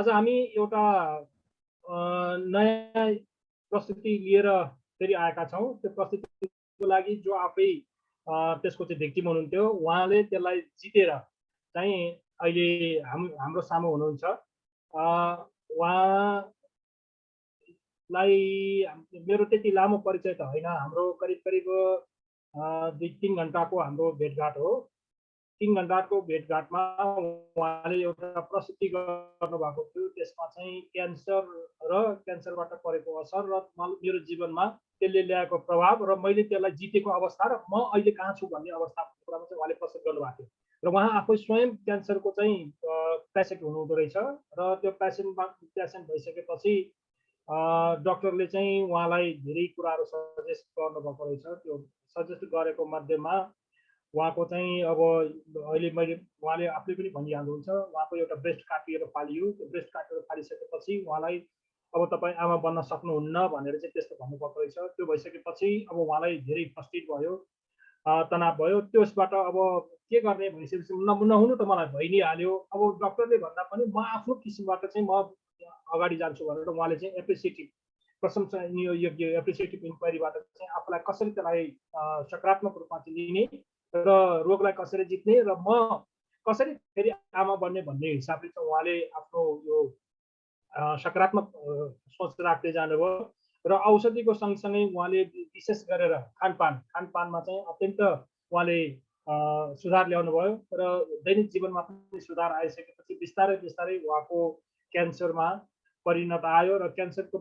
आज हामी एउटा नयाँ प्रस्तुति लिएर फेरि आएका छौँ। त्यो प्रस्तुतिको लागि जो आफै त्यसको चाहिँ भिक्टिम हुनुहुन्थ्यो, उहाँले त्यसलाई जितेर चाहिँ अहिले हाम्रो सामु हुनुहुन्छ। उहाँलाई मेरो त्यति लामो परिचय त होइन, हाम्रो करिब 2-3 घन्टाको हाम्रो भेटघाट हो। 3 घन्टाको भेटघाटमा उहाँले एउटा प्रस्तुति गर्नुभएको थियो। त्यसमा चाहिँ क्यान्सर र क्यान्सरबाट परेको असर र मेरो जीवनमा त्यसले ल्याएको प्रभाव र मैले त्यसलाई जितेको अवस्था र म अहिले कहाँ छु भन्ने अवस्थाको कुरामा चाहिँ उहाँले प्रस्तुत गर्नुभएको थियो। र उहाँ आफै स्वयं क्यान्सरको चाहिँ पेसेन्ट हुनुहुँदो रहेछ र त्यो पेसेन्ट भइसकेपछि डक्टरले चाहिँ उहाँलाई धेरै कुराहरू सजेस्ट गर्नुभएको रहेछ। त्यो सजेस्ट गरेको मध्येमा उहाँको चाहिँ अब अहिले उहाँले आफूले पनि भनिहाल्नुहुन्छ, उहाँको एउटा ब्रेस्ट काटिएर फालियो। त्यो ब्रेस्ट काटेर फालिसकेपछि उहाँलाई अब तपाईँ आमा बन्न सक्नुहुन्न भनेर चाहिँ त्यस्तो भन्नुभएको रहेछ। त्यो भइसकेपछि अब उहाँलाई धेरै फ्रस्ट्रेट भयो, तनाव भयो। त्यसबाट अब के गर्ने भइसकेपछि नहुनु त मलाई भइ नै हाल्यो। अब डक्टरले भन्दा पनि म आफ्नो किसिमबाट चाहिँ म अगाडि जान्छु भनेर उहाँले चाहिँ एप्रिसिएटिभ प्रशंसनीय योग्य एप्रिसिएटिभ इन्क्वायरीबाट चाहिँ आफूलाई कसरी त्यसलाई सकारात्मक रूपमा चाहिँ लिने र रोगलाई कसरी जित्ने र म कसरी फेरि आमा बन्ने भन्ने हिसाबले चाहिँ उहाँले आफ्नो यो सकारात्मक सोच राख्दै जानुभयो। र औषधिको सँगसँगै उहाँले विशेष गरेर खानपानमा चाहिँ अत्यन्त उहाँले सुधार ल्याउनु भयो र दैनिक जीवनमा पनि सुधार आइसकेपछि बिस्तारै बिस्तारै उहाँको क्यान्सरमा परिणत आयो र क्यान्सरको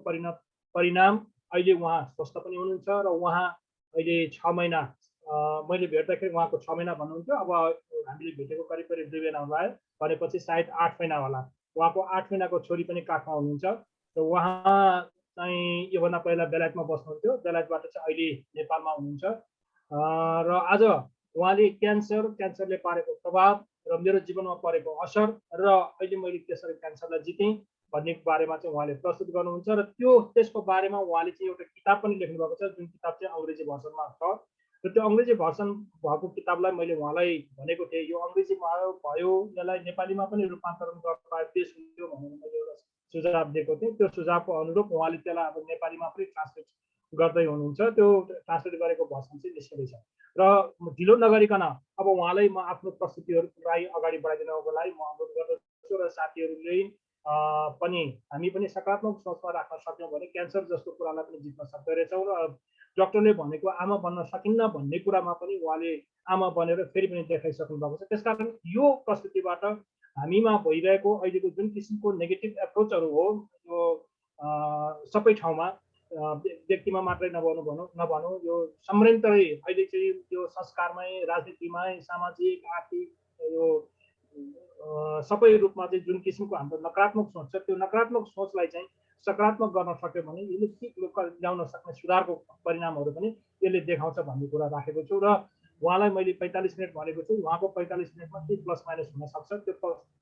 परिणाम अहिले उहाँ स्वस्थ पनि हुनुहुन्छ र उहाँ अहिले 6 महिना मैले भेट्दाखेरि उहाँको 6 महिना भन्नुहुन्थ्यो। अब हामीले भेटेको करिब 2 महिना भयो भनेपछि सायद 8 महिना होला। उहाँको 8 महिनाको छोरी पनि काठमा हुनुहुन्छ र उहाँ चाहिँ योभन्दा पहिला बेलायतमा बस्नुहुन्थ्यो। बेलायतबाट चाहिँ अहिले नेपालमा हुनुहुन्छ र आज उहाँले क्यान्सरले पारेको प्रभाव र मेरो जीवनमा परेको असर र अहिले मैले त्यसरी क्यान्सरलाई जितेँ भन्ने बारेमा चाहिँ उहाँले प्रस्तुत गर्नुहुन्छ र त्यसको बारेमा उहाँले चाहिँ एउटा किताब पनि लेख्नु भएको छ, जुन किताब चाहिँ अङ्ग्रेजी भर्सनमा छ। र त्यो अङ्ग्रेजी भर्सन भएको किताबलाई मैले उहाँलाई भनेको थिएँ, यो अङ्ग्रेजीमा भयो, यसलाई नेपालीमा पनि रूपान्तरण गर्न पेश हुन्थ्यो भनेर मैले एउटा सुझाव दिएको थिएँ। त्यो सुझावको अनुरूप उहाँले त्यसलाई अब नेपालीमा पनि ट्रान्सलेट गर्दै हुनुहुन्छ। त्यो ट्रान्सलेट गरेको भर्सन चाहिँ निस्किँदैछ र ढिलो नगरिकन अब उहाँलाई म आफ्नो प्रस्तुतिहरूलाई अगाडि बढाइदिनको लागि म अनुरोध गर्दछु र साथीहरूले पनि हामी पनि सकारात्मक सोचमा राख्न सक्यौँ भने क्यान्सर जस्तो कुरालाई पनि जित्न सक्दो रहेछौँ र डक्टरले भनेको आमा बन्न सकिन्न भन्ने कुरामा पनि उहाँले आमा बनेर फेरि पनि देखाइसक्नु भएको छ। त्यसकारण यो प्रस्तुतिबाट हामीमा भइरहेको अहिलेको जुन किसिमको नेगेटिभ एप्रोचहरू हो, यो सबै ठाउँमा व्यक्तिमा मात्रै नभनौँ, यो संयन्त्रै अहिले चाहिँ यो संस्कारमै, राजनीतिमै, सामाजिक, आर्थिक, यो सबै रूपमा चाहिँ जुन किसिमको हाम्रो नकारात्मक सोच छ, त्यो नकारात्मक सोचलाई चाहिँ सकारात्मक गर्न सक्यो भने यसले ल्याउन सक्ने सुधारको परिणामहरू पनि यसले देखाउँछ भन्ने कुरा राखेको छु। र उहाँलाई मैले 45 मिनट भनेको छु, उहाँको 45 मिनटमा केही प्लस माइनस हुन सक्छ। त्यो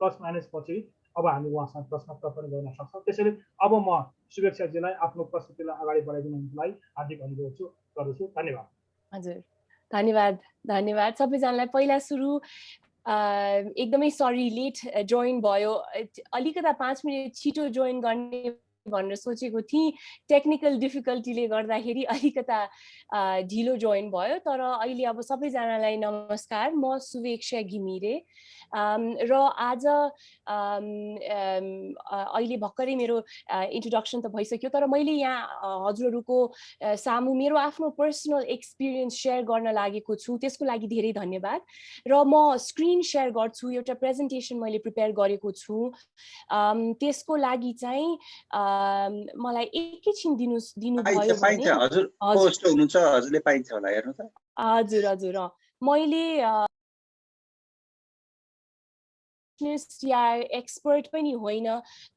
प्लस माइनस पछि अब हामी उहाँसँग प्रश्नोत्तर पनि गर्न सक्छौँ। त्यसैले अब म शुभेच्छाजीलाई आफ्नो प्रस्तुतिलाई अगाडि बढाइदिनुलाई हार्दिक अनुरोध गर्दछु। धन्यवाद। हजुर, धन्यवाद सबैजनालाई। पहिला सुरु एकदमै सरी लेट जोइन भयो, अलिकता 5 मिनट छिटो जोइन गर्ने भनेर सोचेको थिएँ। टेक्निकल डिफिकल्टीले गर्दाखेरि अलिकता ढिलो जोइन भयो, तर अहिले अब सबैजनालाई नमस्कार। म सुवेक्षा घिमिरे र आज अहिले भर्खरै मेरो इन्ट्रोडक्सन त भइसक्यो, तर मैले यहाँ हजुरहरूको सामु मेरो आफ्नो पर्सनल एक्सपिरियन्स सेयर गर्न लागेको छु। त्यसको लागि धेरै धन्यवाद। र म स्क्रिन सेयर गर्छु, एउटा प्रेजेन्टेसन मैले प्रिपेयर गरेको छु। त्यसको लागि चाहिँ मलाई एकैछिन दिनुभयो भने। हजुर पोस्ट हुनुहुन्छ, हजुरले पाइन्छ होला, हेर्नु त। हजुर मैले या एक्सपर्ट पनि होइन,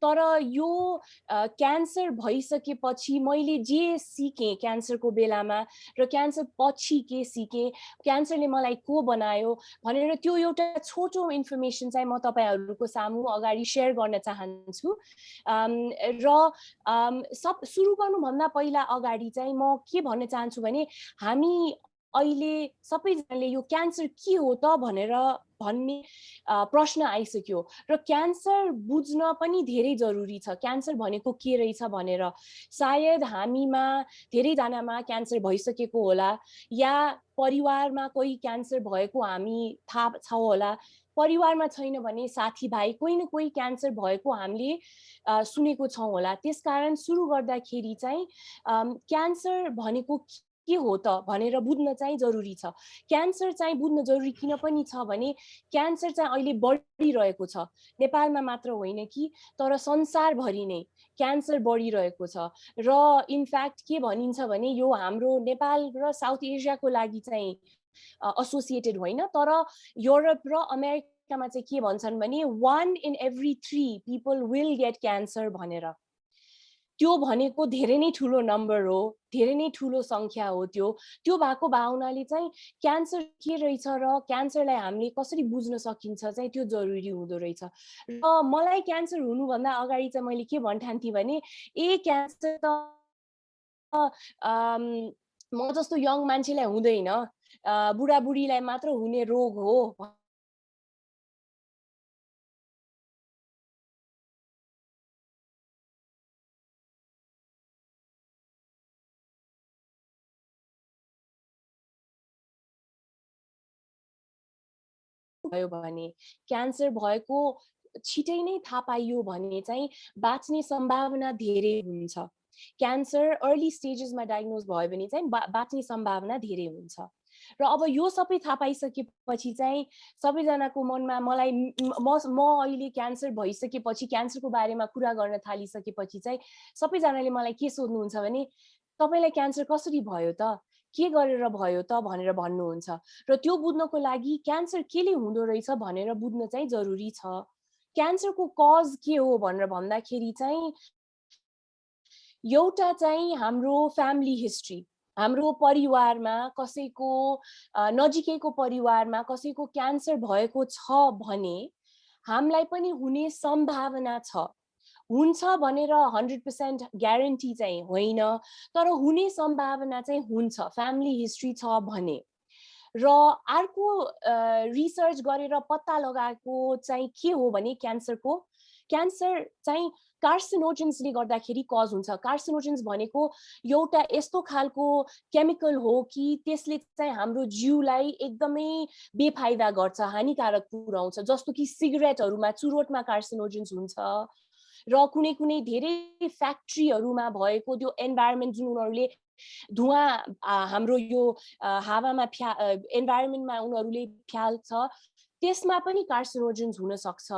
तर यो क्यान्सर भइसकेपछि मैले जे सिकेँ क्यान्सरको बेलामा र क्यान्सर पछि के सिकेँ, क्यान्सरले मलाई को बनायो भनेर त्यो एउटा छोटो इन्फर्मेसन चाहिँ म तपाईहरुको सामु अगाडि शेयर गर्न चाहन्छु। र सुरु गर्नुभन्दा पहिला अगाडि चाहिँ म के भन्न चाहन्छु भने हामी अहिले सबैजनाले यो क्यान्सर के हो त भनेर भन्ने प्रश्न आइसक्यो र क्यान्सर बुझ्न पनि धेरै जरुरी छ क्यान्सर भनेको के रहेछ भनेर सायद हामीमा धेरैजनामा क्यान्सर भइसकेको होला या परिवारमा कोही क्यान्सर भएको हामी थाहा छ होला परिवारमा छैन भने साथीभाइ कोही न कोही क्यान्सर भएको हामीले सुनेको छौँ होला त्यसकारण सुरु गर्दाखेरि चाहिँ क्यान्सर भनेको के हो त भनेर बुझ्न चाहिँ जरुरी छ क्यान्सर चाहिँ बुझ्न जरुरी किन पनि छ भने क्यान्सर चाहिँ अहिले बढिरहेको छ नेपालमा मात्र होइन कि तर संसारभरि नै क्यान्सर बढिरहेको छ र इनफ्याक्ट के भनिन्छ भने यो हाम्रो नेपाल र साउथ एसियाको लागि चाहिँ एसोसिएटेड होइन तर युरोप र अमेरिकामा चाहिँ के भन्छन् भने 1 in every 3 people will get cancer भनेर त्यो भनेको धेरै नै ठुलो नम्बर हो धेरै नै ठुलो संख्या हो त्यो भएको भावनाले चाहिँ क्यान्सर के रहेछ र क्यान्सरलाई हामीले कसरी बुझ्न सकिन्छ चाहिँ त्यो जरुरी हुँदो रहेछ र मलाई क्यान्सर हुनुभन्दा अगाडि चाहिँ मैले के भन्ठान्थेँ भने क्यान्सर त म जस्तो यङ मान्छेलाई हुँदैन बुढाबुढीलाई मात्र हुने रोग हो भयो भने क्यान्सर भएको छिटै नै थाहा पाइयो भने चाहिँ बाँच्ने सम्भावना धेरै हुन्छ क्यान्सर अर्ली स्टेजेसमा डायग्नोज भयो भने चाहिँ बाँच्ने सम्भावना धेरै हुन्छ र अब यो सबै थाहा पाइसकेपछि चाहिँ सबैजनाको मनमा मलाई म अहिले क्यान्सर भइसकेपछि क्यान्सरको बारेमा कुरा गर्न थालिसकेपछि चाहिँ सबैजनाले मलाई के सोध्नुहुन्छ भने तपाईलाई क्यान्सर कसरी भयो त के गरेर भयो त भनेर भन्नुहुन्छ र त्यो बुझ्नको लागि क्यान्सर केले हुँदो रहेछ भनेर बुझ्न चाहिँ जरुरी छ क्यान्सरको कज के हो भनेर भन्दाखेरि चाहिँ एउटा चाहिँ हाम्रो फ्यामिली हिस्ट्री हाम्रो परिवारमा कसैको नजिकैको परिवारमा कसैको क्यान्सर भएको छ भने हामीलाई पनि हुने सम्भावना छ हुन्छ भनेर 100% ग्यारेन्टी चाहिँ होइन तर हुने सम्भावना चाहिँ हुन्छ फ्यामिली हिस्ट्री छ भने र अर्को रिसर्च गरेर पत्ता लगाएको चाहिँ के हो भने क्यान्सर चाहिँ कार्सिनोजेन्सले गर्दाखेरि कज हुन्छ कार्सिनोजेन्स भनेको एउटा यस्तो खालको केमिकल हो कि त्यसले चाहिँ हाम्रो जिउलाई एकदमै बेफाइदा गर्छ हानिकारक पुर्याउँछ जस्तो कि सिगरेटहरुमा चुरोटमा कार्सिनोजेन्स हुन्छ र कुनै कुनै धेरै फ्याक्ट्रीहरुमा भएको त्यो एन्भाइरनमेन्ट जुन उनीहरुले धुवा हाम्रो यो हावामा एन्भाइरनमेन्टमा उनीहरुले फ्याल्छ त्यसमा पनि कार्सिनोजेन्स हुन सक्छ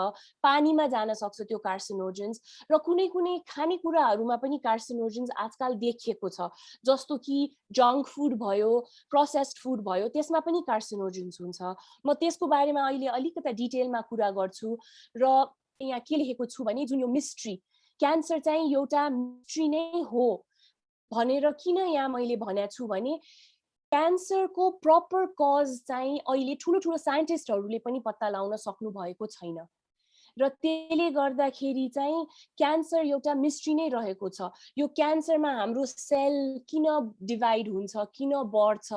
पानीमा जान सक्छ त्यो कार्सिनोजेन्स र कुनै कुनै खानेकुराहरुमा पनि कार्सिनोजेन्स आजकल देखिएको छ जस्तो कि जंक फुड भयो प्रोसेस्ड फुड भयो त्यसमा पनि कार्सिनोजेन्स हुन्छ म त्यसको बारेमा अहिले अलिकति डिटेलमा कुरा गर्छु र यहाँ के लेखेको छु भने जुन यो मिस्ट्री क्यान्सर चाहिँ एउटा मिस्ट्री नै हो भनेर किन यहाँ मैले भनेको छु भने क्यान्सरको प्रपर कज चाहिँ अहिले ठुलो ठुलो साइन्टिस्टहरुले पनि पत्ता लगाउन सक्नु भएको छैन र त्यसले गर्दाखेरि चाहिँ क्यान्सर एउटा मिस्ट्री नै रहेको छ यो क्यान्सरमा हाम्रो सेल किन डिभाइड हुन्छ किन बढ्छ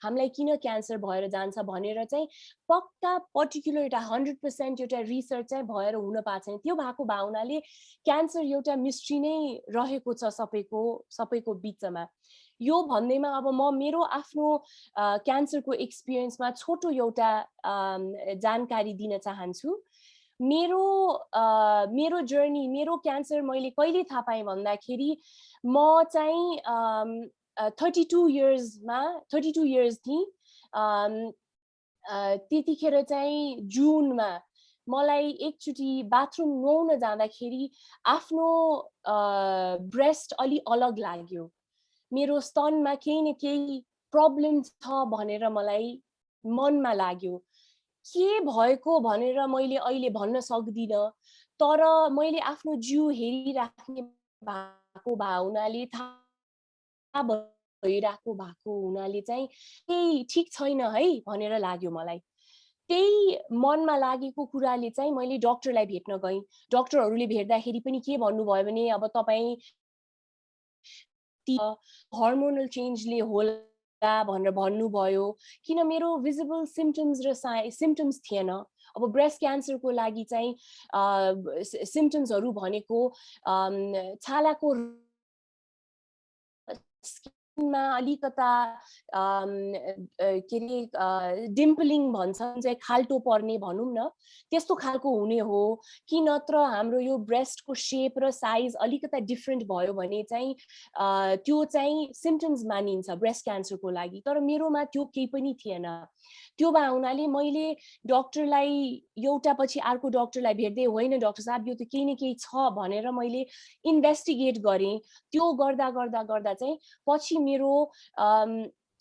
हामीलाई किन क्यान्सर भएर जान्छ भनेर चाहिँ पक्का पर्टिकुलर एउटा 100% एउटा रिसर्च चाहिँ भएर हुन पाएको छैन त्यो भएको भावनाले क्यान्सर एउटा मिस्ट्री नै रहेको छ सबैको बीचमा यो भन्दैमा अब म मेरो आफ्नो क्यान्सरको एक्सपिरियन्समा छोटो एउटा जानकारी दिन चाहन्छु मेरो जर्नी मेरो क्यान्सर मैले कहिले थाहा पाएँ भन्दाखेरि म चाहिँ 32 इयर्स थिएँ त्यतिखेर चाहिँ जुनमा मलाई एकचोटि बाथरुम नुहाउन जाँदाखेरि आफ्नो ब्रेस्ट अलि अलग लाग्यो मेरो स्तनमा केही न केही प्रब्लम छ भनेर मलाई मनमा लाग्यो के भएको भनेर मैले अहिले भन्न सक्दिन तर मैले आफ्नो जिउ हेरिराख्ने भएको भावनाले थाहा भइराख्नु भएको हुनाले चाहिँ केही ठीक छैन है भनेर लाग्यो मलाई त्यही मनमा लागेको कुराले चाहिँ मैले डाक्टरलाई भेट्न गएँ डाक्टरहरूले भेट्दाखेरि पनि के भन्नुभयो भने अब तपाई हार्मोनल चेन्जले होला भनेर भन्नुभयो किन मेरो भिजिबल सिम्पटम्स र सिम्पटम्स थिएन। अब ब्रेस्ट क्यान्सरको लागि चाहिँ सिम्पटम्सहरू भनेको छालाको स्किनमा अलिकता के अरे डिम्पलिङ भन्छ चाहिँ खाल्टो पर्ने भनौँ न त्यस्तो खालको हुने हो कि नत्र हाम्रो यो ब्रेस्टको शेप र साइज अलिकता डिफ्रेन्ट भयो भने चाहिँ त्यो चाहिँ सिम्पटम्स मानिन्छ ब्रेस्ट क्यान्सरको लागि। तर मेरोमा त्यो केही पनि थिएन। त्यो भए हुनाले मैले डक्टरलाई एउटा पछि अर्को डक्टरलाई भेट्दै होइन डाक्टर साहब यो त केही न केही छ भनेर मैले इन्भेस्टिगेट गरेँ। त्यो गर्दा गर्दा गर्दा चाहिँ पछि मेरो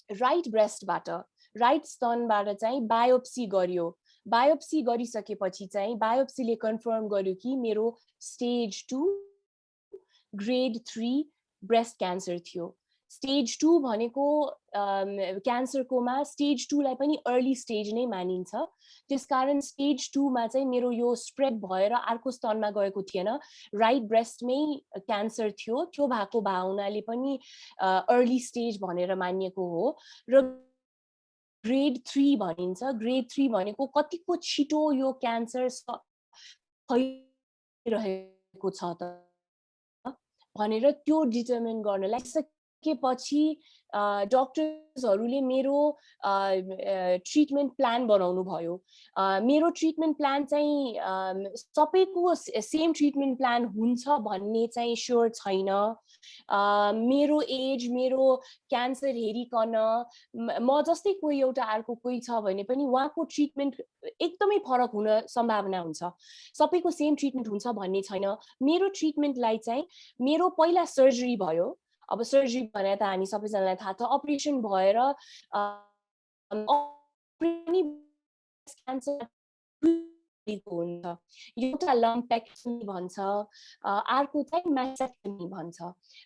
राइट ब्रेस्टबाट राइट स्तनबाट चाहिँ बायोप्सी गरियो। बायोप्सी गरिसकेपछि चाहिँ बायोप्सीले कन्फर्म गर्यो कि मेरो स्टेज 2 ग्रेड 3 ब्रेस्ट क्यान्सर थियो। स्टेज 2 भनेको क्यान्सरकोमा स्टेज 2 लाई पनि अर्ली स्टेज नै मानिन्छ। त्यसकारण स्टेज 2 मा चाहिँ मेरो यो स्प्रेड भएर अर्को स्तनमा गएको थिएन, राइट ब्रेस्टमै क्यान्सर थियो। त्यो भएको भावनाले पनि अर्ली स्टेज भनेर मानिएको हो। र ग्रेड 3 भनिन्छ। ग्रेड 3 भनेको कतिको छिटो यो क्यान्सर फैलिरहेको छ त भनेर त्यो डिटर्मिन गर्नलाई सकेपछि डक्टर्सहरूले मेरो ट्रिटमेन्ट प्लान बनाउनु भयो। मेरो ट्रिटमेन्ट प्लान चाहिँ सबैको सेम ट्रिटमेन्ट प्लान हुन्छ भन्ने चाहिँ स्योर छैन। मेरो एज मेरो क्यान्सर हेरिकन म जस्तै कोही एउटा अर्को कोही छ भने पनि उहाँको ट्रिटमेन्ट एकदमै फरक हुन सम्भावना हुन्छ। सबैको सेम ट्रिटमेन्ट हुन्छ भन्ने छैन। मेरो ट्रिटमेन्टलाई चाहिँ मेरो पहिला सर्जरी भयो। अब सर्जरी भने त हामी सबैजनालाई थाहा छ अपरेसन भएर क्यान्सर हुन्छ। एउटा लम्पेक्टमी भन्छ, अर्को चाहिँ म्यासेक्टमी भन्छ।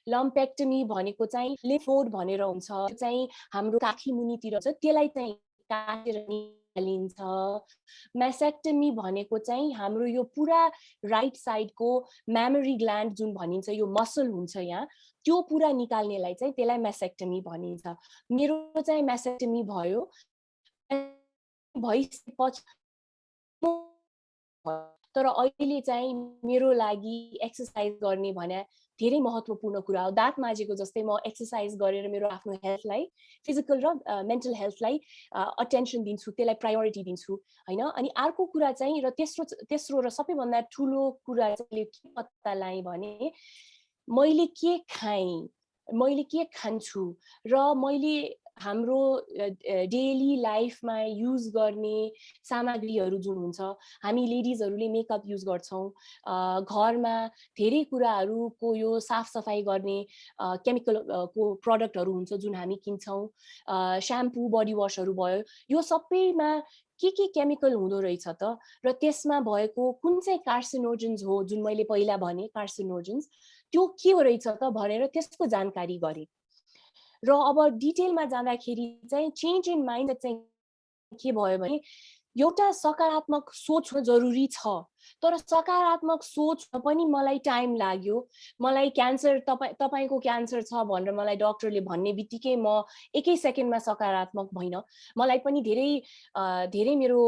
लम्पेक्टमी भनेको चाहिँ लिम्फ नोड भनेर हुन्छ, चाहिँ हाम्रो काखी मुनितिर छ, त्यसलाई चाहिँ काटेर निकालिन्छ। म्यासेक्टमी भनेको चाहिँ हाम्रो यो पुरा राइट साइडको म्यामरी ग्ल्यान्ड जुन भनिन्छ, यो मसल हुन्छ यहाँ, त्यो पुरा निकाल्नेलाई चाहिँ त्यसलाई म्यासेक्टमी भनिन्छ। मेरो चाहिँ म्यासेक्टमी भयो। भइसकेपछि तर अहिले चाहिँ मेरो लागि एक्सर्साइज गर्ने भने धेरै महत्त्वपूर्ण कुरा हो। दाँत माजेको जस्तै म एक्सर्साइज गरेर मेरो आफ्नो हेल्थलाई, फिजिकल र मेन्टल हेल्थलाई अटेन्सन दिन्छु, त्यसलाई प्रायोरिटी दिन्छु हैन। अनि अर्को कुरा चाहिँ र तेस्रो र सबैभन्दा ठुलो कुरा चाहिँ के पत्ता लगाएँ भने मैले के खाएँ, मैले के खान्छु र मैले हाम्रो डेली लाइफमा युज गर्ने सामग्रीहरू जुन हुन्छ, हामी लेडिजहरूले मेकअप युज गर्छौँ, घरमा धेरै कुराहरूको यो साफ सफाई गर्ने केमिकल को प्रडक्टहरू हुन्छ जुन हामी किन्छौँ, स्याम्पू बडी वासहरू भयो, यो सबैमा के केमिकल हुँदो रहेछ त र त्यसमा भएको कुन चाहिँ कार्सिनोजेन्स हो जुन मैले पहिला भने कार्सिनोजेन्स, त्यो के हो रहेछ त भनेर त्यसको जानकारी गरेँ। र अब डिटेलमा जाँदाखेरि चाहिँ चेन्ज इन माइन्ड चाहिँ के भयो भने एउटा सकारात्मक सोच जरुरी छ, तर सकारात्मक सोच्न पनि मलाई टाइम लाग्यो। मलाई क्यान्सर तपाईको क्यान्सर छ भनेर मलाई डाक्टरले भन्ने बित्तिकै म एकै सेकेन्डमा सकारात्मक भइन। मलाई पनि धेरै मेरो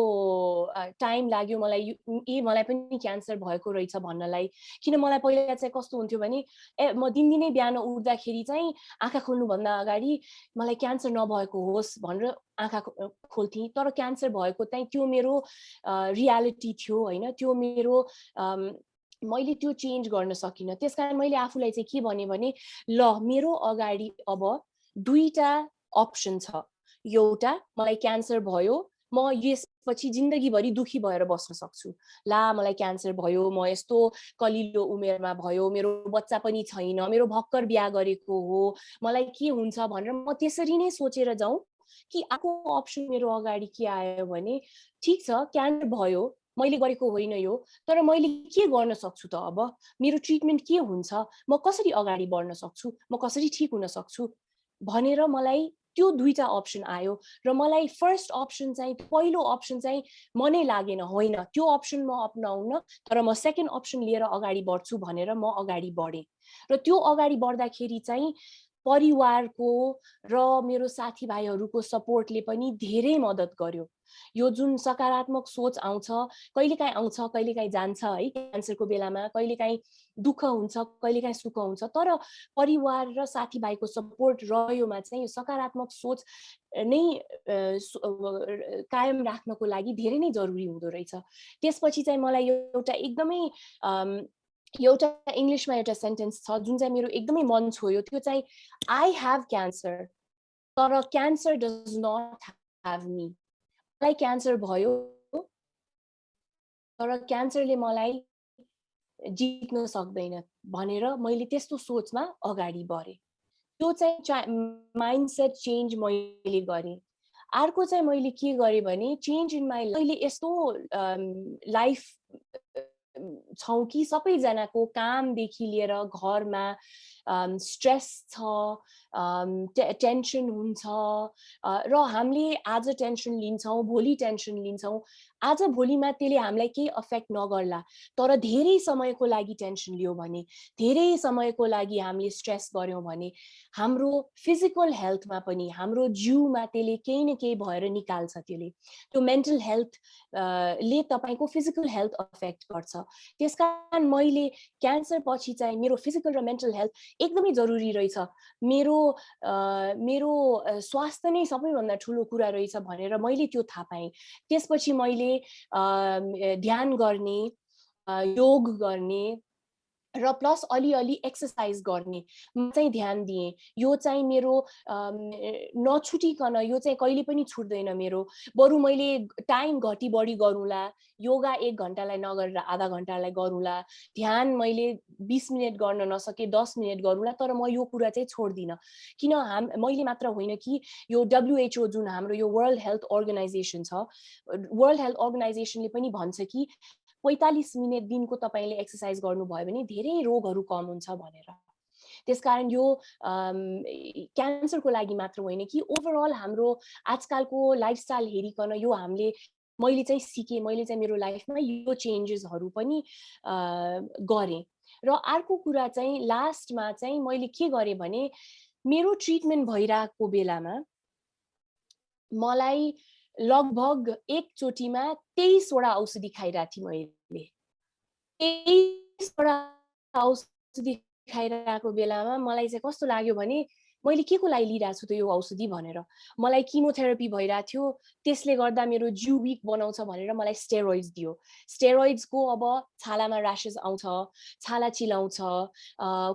टाइम लाग्यो मलाई पनि क्यान्सर भएको रहेछ भन्नलाई। किन मलाई पहिला चाहिँ कस्तो हुन्थ्यो भने म दिनदिनै बिहान उठ्दाखेरि चाहिँ आँखा खोल्नुभन्दा अगाडि मलाई क्यान्सर नभएको होस् भनेर आँखा खोल्थेँ, तर क्यान्सर भएको चाहिँ त्यो मेरो रियालिटी थियो हैन। त्यो मेरो मैले त्यो चेन्ज गर्न सकिनँ। त्यसकारण मैले आफूलाई चाहिँ के भने ल मेरो अगाडि अब दुईटा अप्सन छ। एउटा मलाई क्यान्सर भयो, म यसपछि जिन्दगीभरि दुखी भएर बस्न सक्छु। ला मलाई क्यान्सर भयो, म यस्तो कलिलो उमेरमा भयो, मेरो बच्चा पनि छैन, मेरो भर्खर बिहा गरेको हो, मलाई के हुन्छ भनेर म त्यसरी नै सोचेर जाउँ कि अर्को अप्सन मेरो अगाडि के आयो भने ठीक छ क्यान्सर भयो, मैले गरेको होइन यो, तर मैले के गर्न सक्छु त अब, मेरो ट्रिटमेन्ट के हुन्छ, म कसरी अगाडि बढ्न सक्छु, म कसरी ठीक हुन सक्छु भनेर मलाई त्यो दुईटा अप्सन आयो। र मलाई फर्स्ट अप्सन चाहिँ पहिलो अप्सन चाहिँ मनै लागेन, होइन त्यो अप्सन म अपनाउन, तर म सेकेन्ड अप्सन लिएर अगाडि बढ्छु भनेर म अगाडि बढेँ। र त्यो अगाडि बढ्दाखेरि चाहिँ परिवारको र मेरो साथीभाइहरूको सपोर्टले पनि धेरै मद्दत गर्यो। यो जुन सकारात्मक सोच आउँछ, कहिलेकाहीँ आउँछ, कहिलेकाहीँ जान्छ है क्यान्सरको बेलामा, कहिलेकाहीँ दुःख हुन्छ, कहिलेकाहीँ सुख हुन्छ, तर परिवार र साथीभाइको सपोर्ट रह्योमा चाहिँ यो सकारात्मक सोच नै कायम राख्नको लागि धेरै नै जरुरी हुँदो रहेछ। त्यसपछि चाहिँ मलाई एउटा एकदमै एउटा इङ्ग्लिसमा एउटा सेन्टेन्स छ जुन चाहिँ मेरो एकदमै मन छोयो, त्यो चाहिँ आई हेभ क्यान्सर तर cancer does not have me. मलाई क्यान्सर भयो तर क्यान्सरले मलाई जित्न सक्दैन भनेर मैले त्यस्तो सोचमा अगाडि बढेँ। त्यो चाहिँ माइन्डसेट चेन्ज मैले गरेँ। अर्को चाहिँ मैले के गरेँ भने चेन्ज इन माई लाइफ। अहिले यस्तो लाइफ छौँ कि सबैजनाको कामदेखि लिएर घरमा स्ट्रेस छ, टेन्सन हुन्छ र हामीले आज टेन्सन लिन्छौँ, भोलि टेन्सन लिन्छौँ। आज भोलिमा त्यसले हामीलाई केही अफेक्ट नगर्ला, तर धेरै समयको लागि टेन्सन लियो भने, धेरै समयको लागि हामीले स्ट्रेस गर्यौँ भने हाम्रो फिजिकल हेल्थमा पनि, हाम्रो जिउमा त्यसले केही न केही भएर निकाल्छ। त्यसले त्यो मेन्टल हेल्थ ले तपाईँको फिजिकल हेल्थ अफेक्ट गर्छ। त्यसकारण मैले क्यान्सर पछि चाहिँ मेरो फिजिकल र मेन्टल हेल्थ एकदमै जरुरी रहेछ, मेरो स्वास्थ्य नै सबैभन्दा ठुलो कुरा रहेछ भनेर मैले त्यो थाहा पाएँ। त्यसपछि मैले ध्यान गर्ने, योग गर्ने र प्लस अलिअलि एक्सर्साइज गर्ने चाहिँ ध्यान दिएँ। यो चाहिँ मेरो नछुटिकन, यो चाहिँ कहिले पनि छुट्दैन मेरो। बरु मैले टाइम घटी बढी गरौँला, योगा 1 घन्टालाई नगरेर आधा घन्टालाई गरौँला, ध्यान मैले 20 मिनट गर्न नसके 10 मिनट गरौँला, तर म यो कुरा चाहिँ छोड्दिनँ। किन मैले मात्र होइन कि यो WHO जुन हाम्रो यो वर्ल्ड हेल्थ अर्गनाइजेसन छ, वर्ल्ड हेल्थ अर्गनाइजेसनले पनि भन्छ कि 45 मिनट दिनको तपाईले एक्सर्साइज गर्नुभयो भने धेरै रोगहरू कम हुन्छ भनेर। त्यसकारण यो क्यान्सरको लागि मात्र होइन कि ओभरअल हाम्रो आजकलको लाइफस्टाइल हेरिकन यो मैले चाहिँ सिकेँ, मैले चाहिँ मेरो लाइफमा यो चेन्जेसहरू पनि गरेँ। र अर्को कुरा चाहिँ लास्टमा चाहिँ मैले के गरेँ भने मेरो ट्रिटमेन्ट भइरहेको बेलामा मलाई लगभग एकचोटिमा 23 वटा औषधि खाइरहेको थिएँ मैले। 23 वटा औषधि खाइरहेको बेलामा मलाई चाहिँ कस्तो लाग्यो भने मैले के को लागि लिइरहेको छु त यो औषधि भनेर। मलाई किमोथेरापी भइरहेको थियो, त्यसले गर्दा मेरो जिउ विक बनाउँछ भनेर मलाई स्टेरोइड्स दियो। स्टेरोइड्सको अब छालामा र्यासेस आउँछ, छाला चिलाउँछ,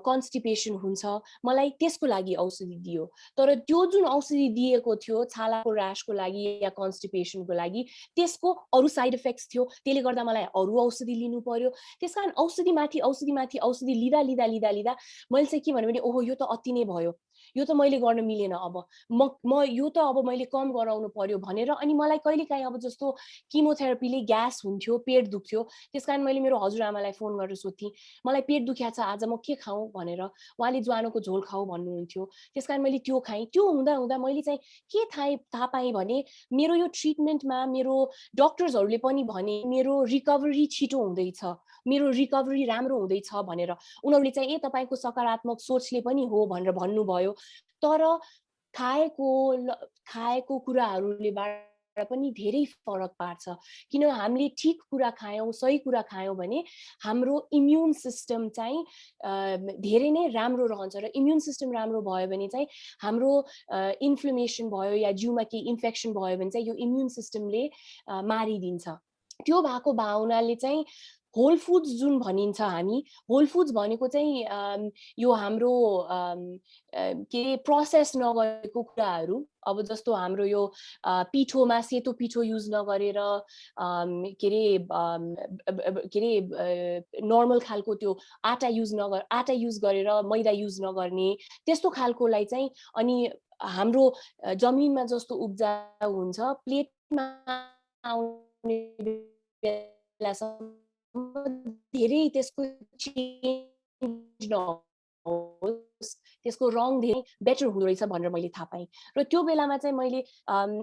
कन्स्टिपेसन हुन्छ, मलाई त्यसको लागि औषधि दियो। तर त्यो जुन औषधि दिएको थियो छालाको र्यासको लागि या कन्स्टिपेसनको लागि, त्यसको अरू साइड इफेक्ट्स थियो, त्यसले गर्दा मलाई अरू औषधि लिनु पर्यो। त्यसकारण औषधिमाथि औषधि लिँदा मैले चाहिँ के भने ओहो यो त अति नै भयो, यो त मैले गर्न मिलेन, अब म यो त अब मैले कम गराउनु पर्यो भनेर। अनि मलाई कहिलेकाहीँ अब जस्तो किमोथेरापीले ग्यास हुन्थ्यो, पेट दुख्थ्यो, त्यसकारण मैले मेरो हजुरआमालाई फोन गरेर सोध्थेँ मलाई पेट दुख्या छ आज म के खाऊँ भनेर। उहाँले ज्वानोको झोल खाऊ भन्नुहुन्थ्यो, त्यसकारण मैले त्यो खाएँ। त्यो हुँदा हुँदा मैले चाहिँ के थाहा पाएँ भने मेरो यो ट्रिटमेन्टमा मेरो डक्टर्सहरूले पनि भने मेरो रिकभरी छिटो हुँदैछ, मेरो रिकभरी राम्रो हुँदैछ भनेर। उनीहरूले चाहिँ तपाईको सकारात्मक सोचले पनि हो भनेर भन्नुभयो। तर खाएको कुराहरूले पनि धेरै फरक पार्छ। किन हामीले ठिक कुरा खायौँ, सही कुरा खायौँ भने हाम्रो इम्युन सिस्टम चाहिँ धेरै नै राम्रो रहन्छ। र इम्युन सिस्टम राम्रो भयो भने चाहिँ हाम्रो इन्फ्लेमेसन भयो या जिउमा केही इन्फेक्सन भयो भने चाहिँ यो इम्युन सिस्टमले मारिदिन्छ। त्यो भएको भावनाले चाहिँ होल फुड्स जुन भनिन्छ, हामी होल फुड्स भनेको चाहिँ यो हाम्रो के प्रोसेस नगरेको कुराहरू, अब जस्तो हाम्रो यो पिठोमा सेतो पिठो युज नगरेर के अरे नर्मल खालको त्यो आटा युज गरेर मैदा युज नगर्ने, त्यस्तो खालकोलाई चाहिँ। अनि हाम्रो जमिनमा जस्तो उब्जाउ हुन्छ, प्लेटमा आउने बेलासम्म धेरै त्यसको चेन्ज नहोस्, त्यसको रङ धेरै बेटर हुँदो रहेछ भनेर मैले थाहा पाएँ। र त्यो बेलामा चाहिँ मैले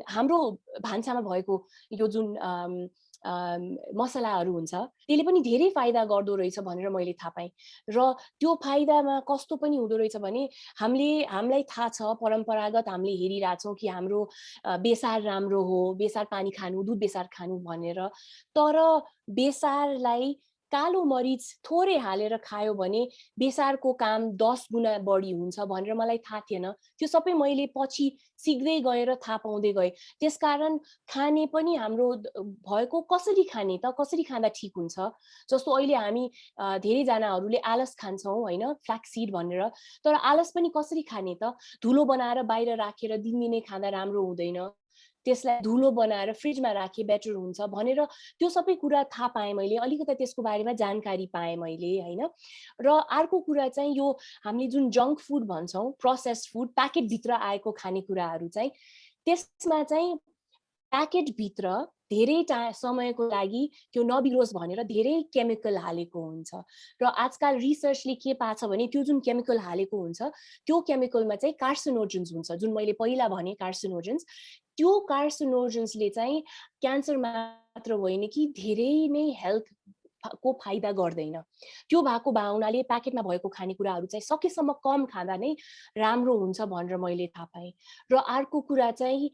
हाम्रो भान्सामा भएको यो जुन मसलाहरू हुन्छ त्यसले पनि धेरै फाइदा गर्दो रहेछ भनेर मैले थाहा पाएँ र त्यो फाइदामा कस्तो पनि हुँदो रहेछ भने हामीलाई थाहा छ परम्परागत हामीले हेरिरहेछौँ कि हाम्रो बेसार राम्रो हो, बेसार पानी खानु, दुध बेसार खानु भनेर, तर बेसारलाई कालो मरिच थोरै हालेर खायो भने बेसारको काम 10 गुणा बढी हुन्छ भनेर मलाई थाहा थिएन। त्यो सबै मैले पछि सिक्दै गएर थाहा पाउँदै गएँ। त्यसकारण खाने पनि हाम्रो भएको कसरी खाने त, कसरी खाँदा ठिक हुन्छ। जस्तो अहिले हामी धेरैजनाहरूले आलस खान्छौँ होइन, फ्ल्याक्स सीड भनेर, तर आलस पनि कसरी खाने त, धुलो बनाएर बाहिर राखेर दिनदिनै खाँदा राम्रो हुँदैन, त्यसलाई धुलो बनाएर फ्रिजमा राखे बेटर हुन्छ भनेर त्यो सबै कुरा थाहा पाएँ मैले, अलिकति त्यसको बारेमा जानकारी पाएँ मैले होइन। र अर्को कुरा चाहिँ यो हामीले जुन जङ्क फुड भन्छौँ, प्रोसेस्ड फुड, प्याकेटभित्र आएको खानेकुराहरू चाहिँ, त्यसमा चाहिँ प्याकेटभित्र धेरै समयको लागि त्यो नबिग्रोस् भनेर धेरै केमिकल हालेको हुन्छ र आजकल रिसर्चले के पाछ भने त्यो जुन केमिकल हालेको हुन्छ त्यो केमिकलमा चाहिँ कार्सिनोजेन्स हुन्छ, जुन मैले पहिला भने कार्सिनोजेन्स, त्यो कार्सिनोजेन्सले चाहिँ क्यान्सर मात्र होइन कि धेरै नै हेल्थ को फाइदा गर्दैन। त्यो भएको भावनाले प्याकेटमा भएको खानेकुराहरू चाहिँ सकेसम्म कम खाँदा नै राम्रो हुन्छ भनेर मैले थाहा पाएँ। र अर्को कुरा चाहिँ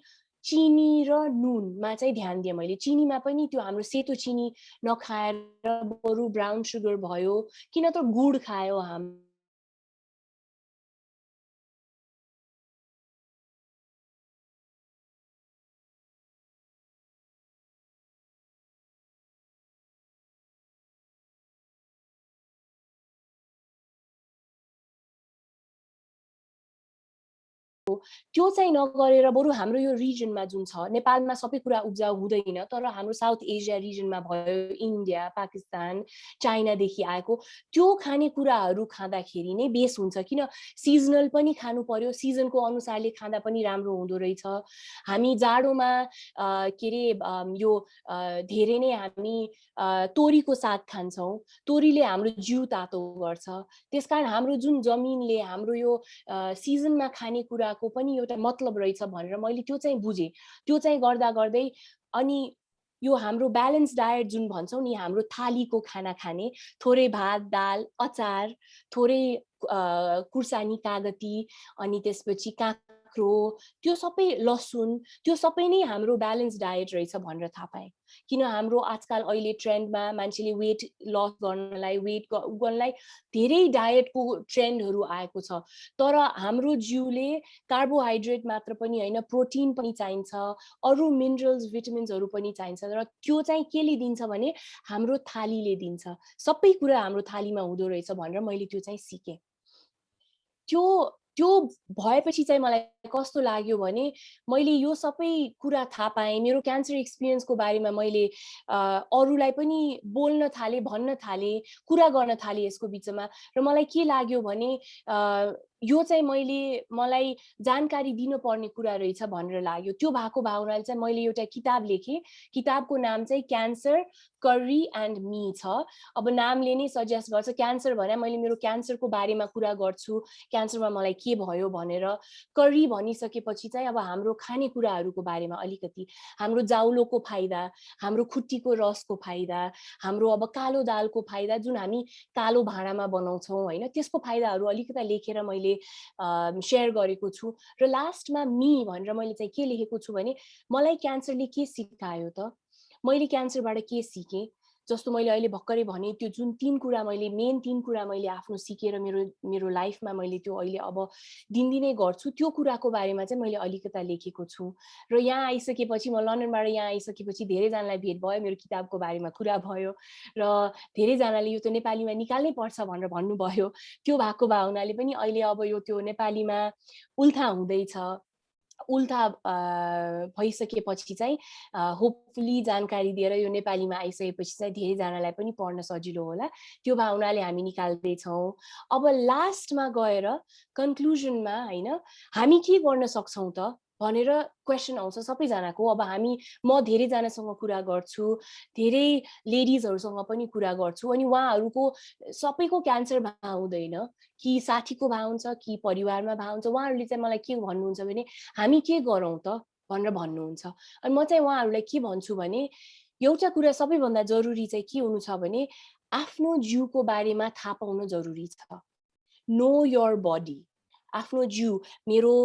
चिनी र नुनमा चाहिँ ध्यान दिएँ मैले। चिनीमा पनि त्यो हाम्रो सेतो चिनी नखाएर बरु ब्राउन सुगर भयो, किन त गुड खायो त्यो चाहिँ नगरेर बरु हाम्रो यो रिजनमा जुन छ, नेपालमा सबै कुरा उब्जाउ हुँदैन, तर हाम्रो साउथ एसिया रिजनमा भयो, इन्डिया, पाकिस्तान, चाइनादेखि आएको त्यो खानेकुराहरू खाँदाखेरि नै बेस हुन्छ। किन सिजनल पनि खानु पर्यो, सिजनको अनुसारले खाँदा पनि राम्रो हुँदो रहेछ। हामी जाडोमा के अरे यो धेरै नै हामी तोरीको साग खान्छौँ, तोरीले हाम्रो जिउ तातो गर्छ। त्यसकारण हाम्रो जुन जमिनले हाम्रो यो सिजनमा खानेकुराको पनि एउटा मतलब रहेछ भनेर मैले त्यो चाहिँ बुझेँ। त्यो चाहिँ गर्दा गर्दै अनि यो हाम्रो ब्यालेन्स डायट जुन भन्छौँ नि, हाम्रो थालीको खाना खाने, थोरै भात, दाल, अचार, थोरै खुर्सानी, कागती, अनि त्यसपछि काँक्रो, त्यो सबै लसुन, त्यो सबै नै हाम्रो ब्यालेन्स डायट रहेछ भनेर थाहा पाएँ। किन हाम्रो आजकल अहिले ट्रेन्डमा मान्छेले वेट लस गर्नलाई, वेट गर्नलाई धेरै डायटको ट्रेन्डहरू आएको छ, तर हाम्रो जिउले कार्बोहाइड्रेट मात्र पनि होइन, प्रोटिन पनि चाहिन्छ, अरू मिनरल्स, भिटामिन्सहरू पनि चाहिन्छ, र त्यो चाहिँ केले दिन्छ भने हाम्रो थालीले दिन्छ। सबै कुरा हाम्रो थालीमा हुँदो रहेछ भनेर मैले त्यो चाहिँ सिकेँ। त्यो भएपछि चाहिँ मलाई कस्तो लाग्यो भने मैले यो सबै कुरा थाहा पाएँ, मेरो क्यान्सर एक्सपिरियन्सको बारेमा मैले अरूलाई पनि बोल्न थालेँ, भन्न थालेँ, कुरा गर्न थालेँ यसको बिचमा, र मलाई के लाग्यो भने यो चाहिँ मलाई जानकारी दिनुपर्ने कुरा रहेछ भनेर लाग्यो। त्यो भएको भावनाले चाहिँ मैले एउटा किताब लेखेँ। किताबको नाम चाहिँ क्यान्सर, करी एन्ड मी छ। अब नामले नै सजेस्ट गर्छ, क्यान्सर भने मैले मेरो क्यान्सरको बारेमा कुरा गर्छु, क्यान्सरमा मलाई के भयो भनेर। करी भनिसकेपछि चाहिँ अब हाम्रो खानेकुराहरूको बारेमा अलिकति, हाम्रो जाउलोको फाइदा, हाम्रो खुट्टीको रसको फाइदा, हाम्रो अब कालो दालको फाइदा जुन हामी कालो भाँडामा बनाउँछौँ होइन, त्यसको फाइदाहरू अलिकति लेखेर मैले सेयर गरेको छु। र लास्टमा मी भनेर मैले चाहिँ के लेखेको छु भने मलाई क्यान्सरले के सिकायो त, मैले क्यान्सरबाट के सिकेँ। जस्तो मैले अहिले भर्खरै भने त्यो जुन 3 कुरा मैले मेन 3 कुरा मैले आफ्नो सिकेर मेरो लाइफमा मैले त्यो अहिले अब दिनदिनै गर्छु, त्यो कुराको बारेमा चाहिँ मैले अलिकता लेखेको छु। र यहाँ आइसकेपछि, म लन्डनबाट यहाँ आइसकेपछि धेरैजनालाई भेट भयो, मेरो किताबको बारेमा कुरा भयो, र धेरैजनाले यो त नेपालीमा निकाल्नै पर्छ भनेर भन्नुभयो। त्यो भएको भावनाले पनि अहिले अब यो त्यो नेपालीमा उल्था हुँदैछ। उल्था भइसकेपछि चाहिँ होपफुली जानकारी दिएर यो नेपालीमा आइसकेपछि चाहिँ धेरैजनालाई पनि पढ्न सजिलो होला, त्यो भावनाले हामी निकाल्दैछौँ। अब लास्टमा गएर कन्क्लुजनमा होइन, हामी के गर्न सक्छौँ त भनेर क्वेसन आउँछ सबैजनाको। अब म धेरैजनासँग कुरा गर्छु, धेरै लेडिजहरूसँग पनि कुरा गर्छु, अनि उहाँहरूको सबैको क्यान्सर भए हुँदैन, कि साथीको भए हुन्छ, कि परिवारमा भए हुन्छ। उहाँहरूले चाहिँ मलाई के भन्नुहुन्छ भने हामी के गरौँ त भनेर भन्नुहुन्छ। अनि म चाहिँ उहाँहरूलाई के भन्छु भने एउटा कुरा सबैभन्दा जरुरी चाहिँ के हुनु छ भने आफ्नो जिउको बारेमा थाहा पाउन जरुरी छ। Know your body. आफ्नो जिउ, मेरो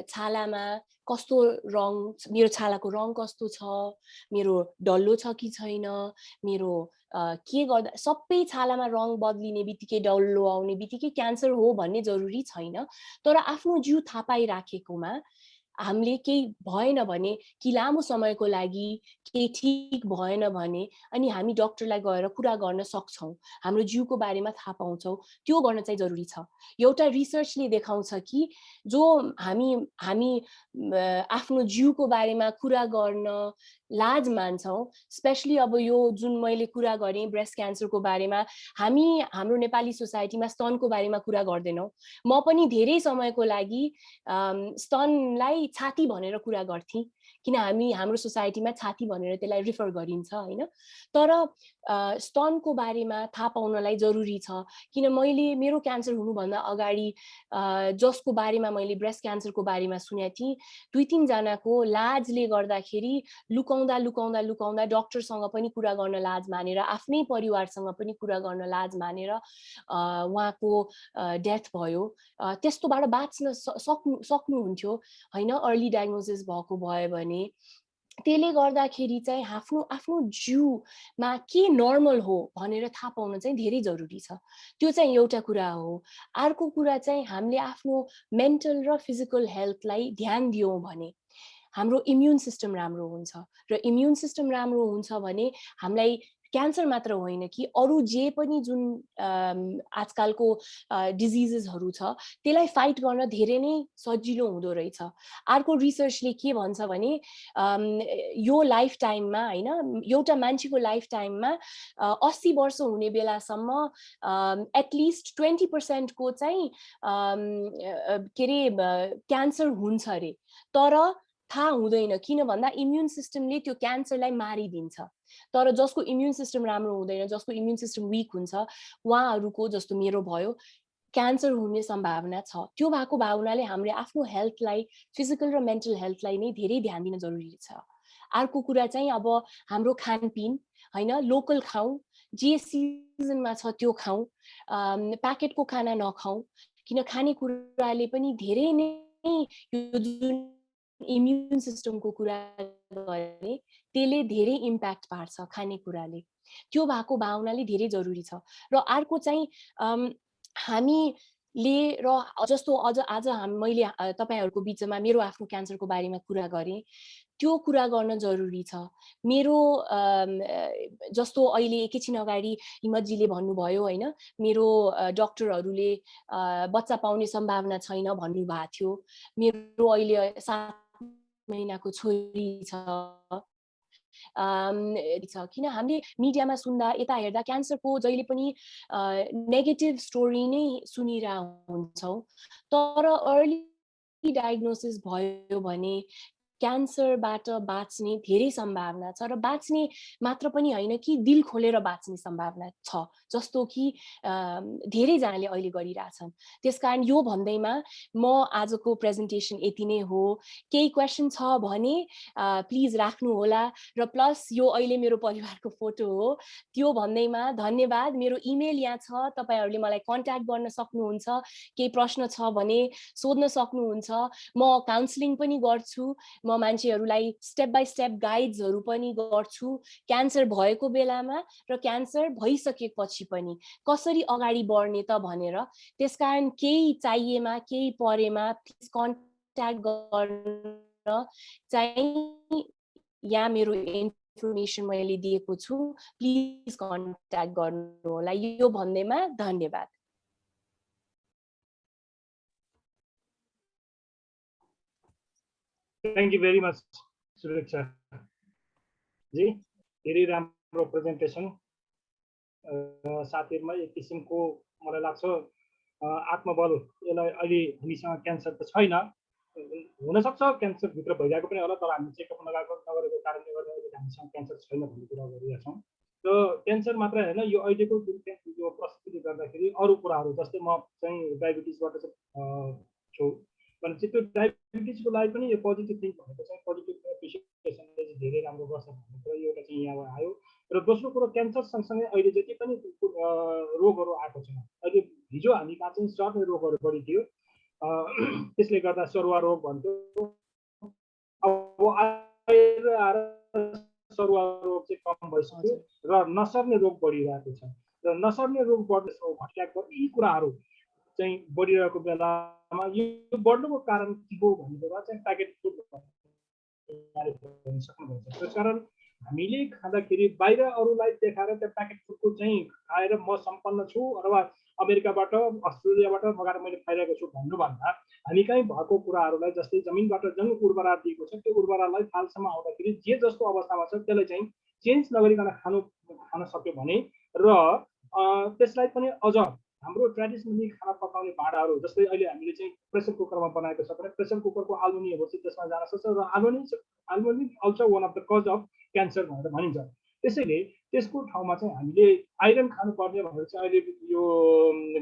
छालामा कस्तो रङ, मेरो छालाको रङ कस्तो छ, मेरो डल्लो छ कि छैन, मेरो के गर्दा सबै छालामा रङ बदलिने बित्तिकै डल्लो आउने बित्तिकै क्यान्सर हो भन्ने जरुरी छैन। तर आफ्नो जिउ थाहा पाइराखेकोमा हामीले केही भएन भने, कि लामो समयको लागि केही ठिक भएन भने अनि हामी डाक्टरलाई गएर कुरा गर्न सक्छौँ, हाम्रो जिउको बारेमा थाहा पाउँछौँ, त्यो गर्न चाहिँ जरुरी छ। एउटा रिसर्चले देखाउँछ कि जो हामी आफ्नो जिउको बारेमा कुरा गर्न लाज मान्छौँ, स्पेशली अब यो जुन मैले कुरा गरेँ ब्रेस्ट क्यान्सरको बारेमा, हामी हाम्रो नेपाली सोसाइटीमा स्तनको बारेमा कुरा गर्दैनौँ। म पनि धेरै समयको लागि स्तनलाई छाती भनेर कुरा गर्थेँ, किन हाम्रो सोसाइटीमा छाती भनेर त्यसलाई रिफर गरिन्छ हैन। तर स्तनको बारेमा थाहा पाउनलाई जरुरी छ, किन मैले मेरो क्यान्सर हुनुभन्दा अगाडि जसको बारेमा मैले ब्रेस्ट क्यान्सरको बारेमा सुनेको थिएँ, 2-3 जनाको लाजले गर्दाखेरि लुकाउँदा डाक्टरसँग पनि कुरा गर्न लाज मानेर, आफ्नै परिवारसँग पनि कुरा गर्न लाज मानेर उहाँको डेथ भयो। त्यस्तोबाट बाँच्न सक्नुहुन्थ्यो हैन, अर्ली डायग्नोसिस भएको भयो भने। त्यसले गर्दाखेरि चाहिँ आफ्नो जिउमा के नर्मल हो भनेर थाहा पाउन चाहिँ धेरै जरुरी छ। त्यो चाहिँ एउटा कुरा हो। अर्को कुरा चाहिँ हामीले आफ्नो मेन्टल र फिजिकल हेल्थलाई ध्यान दियौँ भने हाम्रो इम्युन सिस्टम राम्रो हुन्छ, र इम्युन सिस्टम राम्रो हुन्छ भने हामीलाई क्यान्सर मात्र होइन कि अरू जे पनि जुन आजकलको डिजिजेसहरू छ त्यसलाई फाइट गर्न धेरै नै सजिलो हुँदो रहेछ। अर्को रिसर्चले के भन्छ भने यो लाइफ टाइममा हैन, एउटा मान्छेको लाइफ टाइममा 80 वर्ष हुने बेलासम्म एटलिस्ट 20% को चाहिँ के रे क्यान्सर हुन्छ अरे। तर थाहा हुँदैन, किन भन्दा इम्युन सिस्टमले त्यो क्यान्सरलाई मारिदिन्छ। तर जसको इम्युन सिस्टम राम्रो हुँदैन, जसको इम्युन सिस्टम विक हुन्छ, उहाँहरूको जस्तो मेरो भयो, क्यान्सर हुने सम्भावना छ। त्यो भएको भावनाले हामीले आफ्नो हेल्थलाई, फिजिकल र मेन्टल हेल्थलाई नै धेरै ध्यान दिन जरुरी छ। अर्को कुरा चाहिँ अब हाम्रो खानपिन हैन, लोकल खाऊ, जे सिजनमा छ त्यो खाऊ, प्याकेटको खाना नखाऊ, किन खानेकुराले पनि धेरै नै यो जुन इम्युन सिस्टमको कुरा गरे त्यसले धेरै इम्प्याक्ट पार्छ खानेकुराले। त्यो भएको भावनाले धेरै जरुरी छ। र अर्को चाहिँ हामीले र जस्तो आज मैले तपाईहरुको बीचमा मेरो आफ्नो क्यान्सरको बारेमा कुरा गरेँ, त्यो कुरा गर्न जरुरी छ। मेरो जस्तो अहिले एकैछिन अगाडि हिम्मतजीले भन्नुभयो हैन, मेरो डाक्टरहरूले बच्चा पाउने सम्भावना छैन भन्नुभएको थियो। मेरो अहिले 7 महिनाको छोरी छ। किन हामीले मिडियामा सुन्दा, यता हेर्दा क्यान्सरको जहिले पनि नेगेटिभ स्टोरी नै सुनिरहेको हुन्छौँ। तर अर्ली डायग्नोसिस भयो भने क्यान्सरबाट बाँच्ने धेरै सम्भावना छ, र बाँच्ने मात्र पनि होइन कि दिल खोलेर बाँच्ने सम्भावना छ, जस्तो कि धेरैजनाले अहिले गरिरहेछन्। त्यसकारण यो भन्दैमा म आजको प्रेजेन्टेसन यति नै हो। केही क्वेसन छ भने प्लिज राख्नु होला, र प्लस यो अहिले मेरो परिवारको फोटो हो। त्यो भन्दैमा धन्यवाद। मेरो इमेल यहाँ छ, तपाईहरुले मलाई कन्ट्याक्ट गर्न सक्नुहुन्छ। केही प्रश्न छ भने सोध्न सक्नुहुन्छ। म काउन्सिलिङ पनि गर्छु, म मान्छेहरूलाई स्टेप बाइ स्टेप गाइड्सहरू पनि गर्छु, क्यान्सर भएको बेलामा र क्यान्सर भइसकेपछि पनि कसरी अगाडि बढ्ने त भनेर। त्यसकारण केही चाहिएमा, केही परेमा प्लिज कन्ट्याक्ट गर्न चाहिँ यहाँ मेरो इन्फर्मेसन मैले दिएको छु, प्लिज कन्ट्याक्ट गर्नु होला। यो भन्दैमा धन्यवाद। Thank you very much, सुरक्षा जी। धेरै राम्रो प्रेजेन्टेसन। साथीहरुमा एक किसिमको मलाई लाग्छ आत्मबल, यसलाई अहिले हामीसँग क्यान्सर त छैन, हुनसक्छ क्यान्सर भित्र भइरहेको पनि होला, तर हामी चेकअप नगरेको कारणले गर्दा हामीसँग क्यान्सर छैन भन्ने कुरा गरिरहेका छौँ। र क्यान्सर मात्र होइन, यो अहिलेको जुन यो परिस्थितिले गर्दाखेरि अरू कुराहरू, जस्तै म चाहिँ डायबिटिजबाट छु भनेपछि त्यो डायबिटिजको लागि पनि यो पोजिटिभ थिङ्क भनेको चाहिँ पोजिटिभ एप्रिसिएसनले धेरै राम्रो गर्छ भन्ने कुरा एउटा चाहिँ यहाँ आयो। र दोस्रो कुरो क्यान्सर सँगसँगै अहिले जति पनि रोगहरू आएको छ, अहिले हिजो हामी कहाँ चाहिँ सर्ने रोगहरू बढी थियो, त्यसले गर्दा सरुवा रोग भन्थ्यो, अब आएर सरुवा रोग चाहिँ कम भइसक्यो र नसर्ने रोग बढिरहेको छ। र नसर्ने रोग बढ्ने घटिरहेको यी कुराहरू चाहिँ बढिरहेको बेलामा यो बढ्नुको कारण के हो भन्ने बेला चाहिँ प्याकेट फुड सक्नुहुन्छ। त्यसकारण हामीले खाँदाखेरि बाहिर अरूलाई देखाएर त्यो प्याकेट फुडको चाहिँ खाएर म सम्पन्न छु अथवा अमेरिकाबाट अस्ट्रेलियाबाट मगाएर मैले खाइरहेको छु भन्नुभन्दा हामी कहीँ भएको कुराहरूलाई जस्तै जमिनबाट जुन उर्वरा दिएको छ त्यो उर्वरालाई थालसम्म आउँदाखेरि जे जस्तो अवस्थामा छ त्यसलाई चाहिँ चेन्ज नगरिकन खान सक्यो भने र त्यसलाई पनि अझ हाम्रो ट्रेडिसनली खाना पकाउने भाँडाहरू जस्तै अहिले हामीले चाहिँ प्रेसर कुकरमा बनाएको छ भने प्रेसर कुकरको आल्मुनियमहरू चाहिँ त्यसमा जान सक्छ र aluminium also one of the cause of cancer भनेर भनिन्छ। त्यसैले त्यसको ठाउँमा चाहिँ हामीले आइरन खानुपर्ने भनेर चाहिँ अहिले यो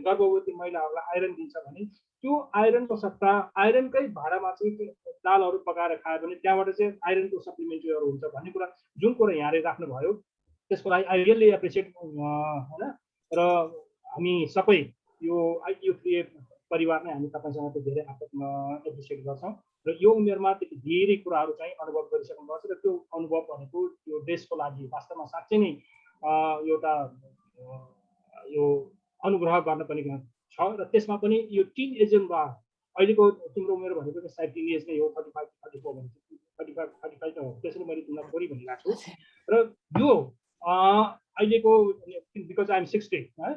गर्भवती महिलाहरूलाई आइरन दिन्छ भने त्यो आइरनको सट्टा आइरनकै भाँडामा चाहिँ दालहरू पकाएर खायो भने त्यहाँबाट चाहिँ आइरनको सप्लिमेन्ट्रीहरू हुन्छ भन्ने कुरा जुन कुरा यहाँले राख्नुभयो त्यसको लागि आई रियली एप्रिसिएट होइन। र हामी सबै यो IQ3A परिवार नै हामी तपाईँसँग चाहिँ धेरै एप्रिसिएट गर्छौँ र यो उमेरमा त्यति धेरै कुराहरू चाहिँ अनुभव गरिसक्नु भएको छ र त्यो अनुभव भनेको यो देशको लागि वास्तवमा साँच्चै नै एउटा यो अनुग्रह गर्न पनि छ। र त्यसमा पनि यो टिन एजमा अहिलेको तिम्रो उमेर भनेको चाहिँ सायद टिन एज नै हो, 35 34 भने 35 नै हो, त्यसैले मैले तिमीलाई छोरी भनिरहेको छु। र यो अहिलेको बिकज आइएम 60 है,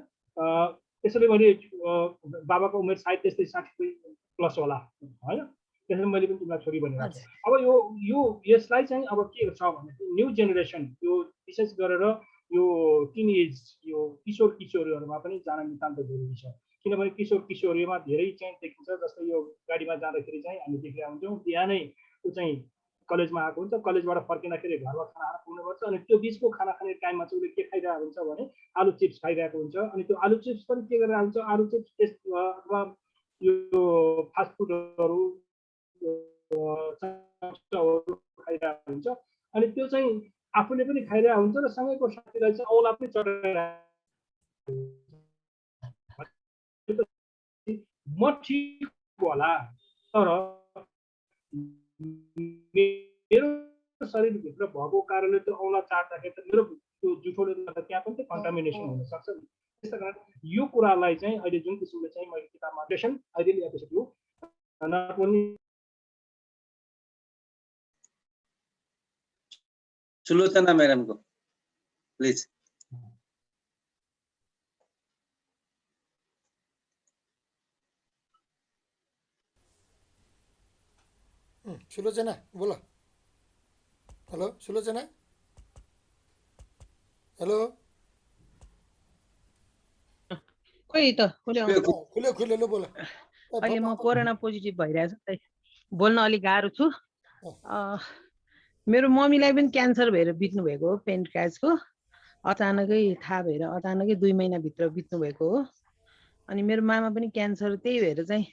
त्यसैले मैले बाबाको उमेर सायद त्यस्तै 60+ होला होइन, त्यसैले मैले पनि तिमीलाई छोरी भनिरहेको छु। अब यो यसलाई चाहिँ अब के छ भने न्यू जेनेरेसन यो विशेष गरेर यो टिनेज यो किशोर किशोरीहरूमा पनि जान नितान्त जरुरी छ। किनभने किशोर किशोरीमा धेरै चाहिँ देखिन्छ, जस्तै यो गाडीमा जाँदाखेरि चाहिँ हामी देखेका हुन्छौँ बिहानै ऊ चाहिँ कलेजमा आएको हुन्छ, कलेजबाट फर्किँदाखेरि घरमा खाना खान पुग्नुपर्छ अनि त्यो बिचको खाना खाने टाइममा चाहिँ उसले के खाइरहेको हुन्छ भने आलु चिप्स खाइरहेको हुन्छ। अनि त्यो आलु चिप्स पनि के गरिरहेको हुन्छ, आलु चिप्स अथवा यो फास्ट फुडहरू खाइरहेको हुन्छ अनि त्यो चाहिँ आफूले पनि खाइरहेको हुन्छ र सँगैको साथीलाई चाहिँ औला पनि चढाइरहेको म ठिक होला तर मेरो शरीरभित्र भएको कारणले त्यो औला चाट्दाखेरि त मेरो त्यो जुठोले गर्दा त्यहाँ पनि कन्टामिनेसन हुन सक्छ। त्यसै कारण यो कुरालाई चाहिँ अहिले जुन किसिमले चाहिँ मैले किताबमा लेसन अहिले एपिसोड हो नट ओन्ली सुलोचना म्याडमको प्लिज। सुलोचना बोलो। हेलो सुलोचना, हेलो खोइ त खुल्यो खुल्यो ल बोलो। अहिले म कोरोना पोजिटिभ भइरहेछ त बोल्न अलिक गाह्रो छु। मेरो मम्मीलाई पनि क्यान्सर भएर बित्नु भएको हो, पेन्क्रियासको अचानकै थाहा भएर अचानकै 2 महिनाभित्र बित्नु भएको हो। अनि मेरो मामा पनि क्यान्सर, त्यही भएर चाहिँ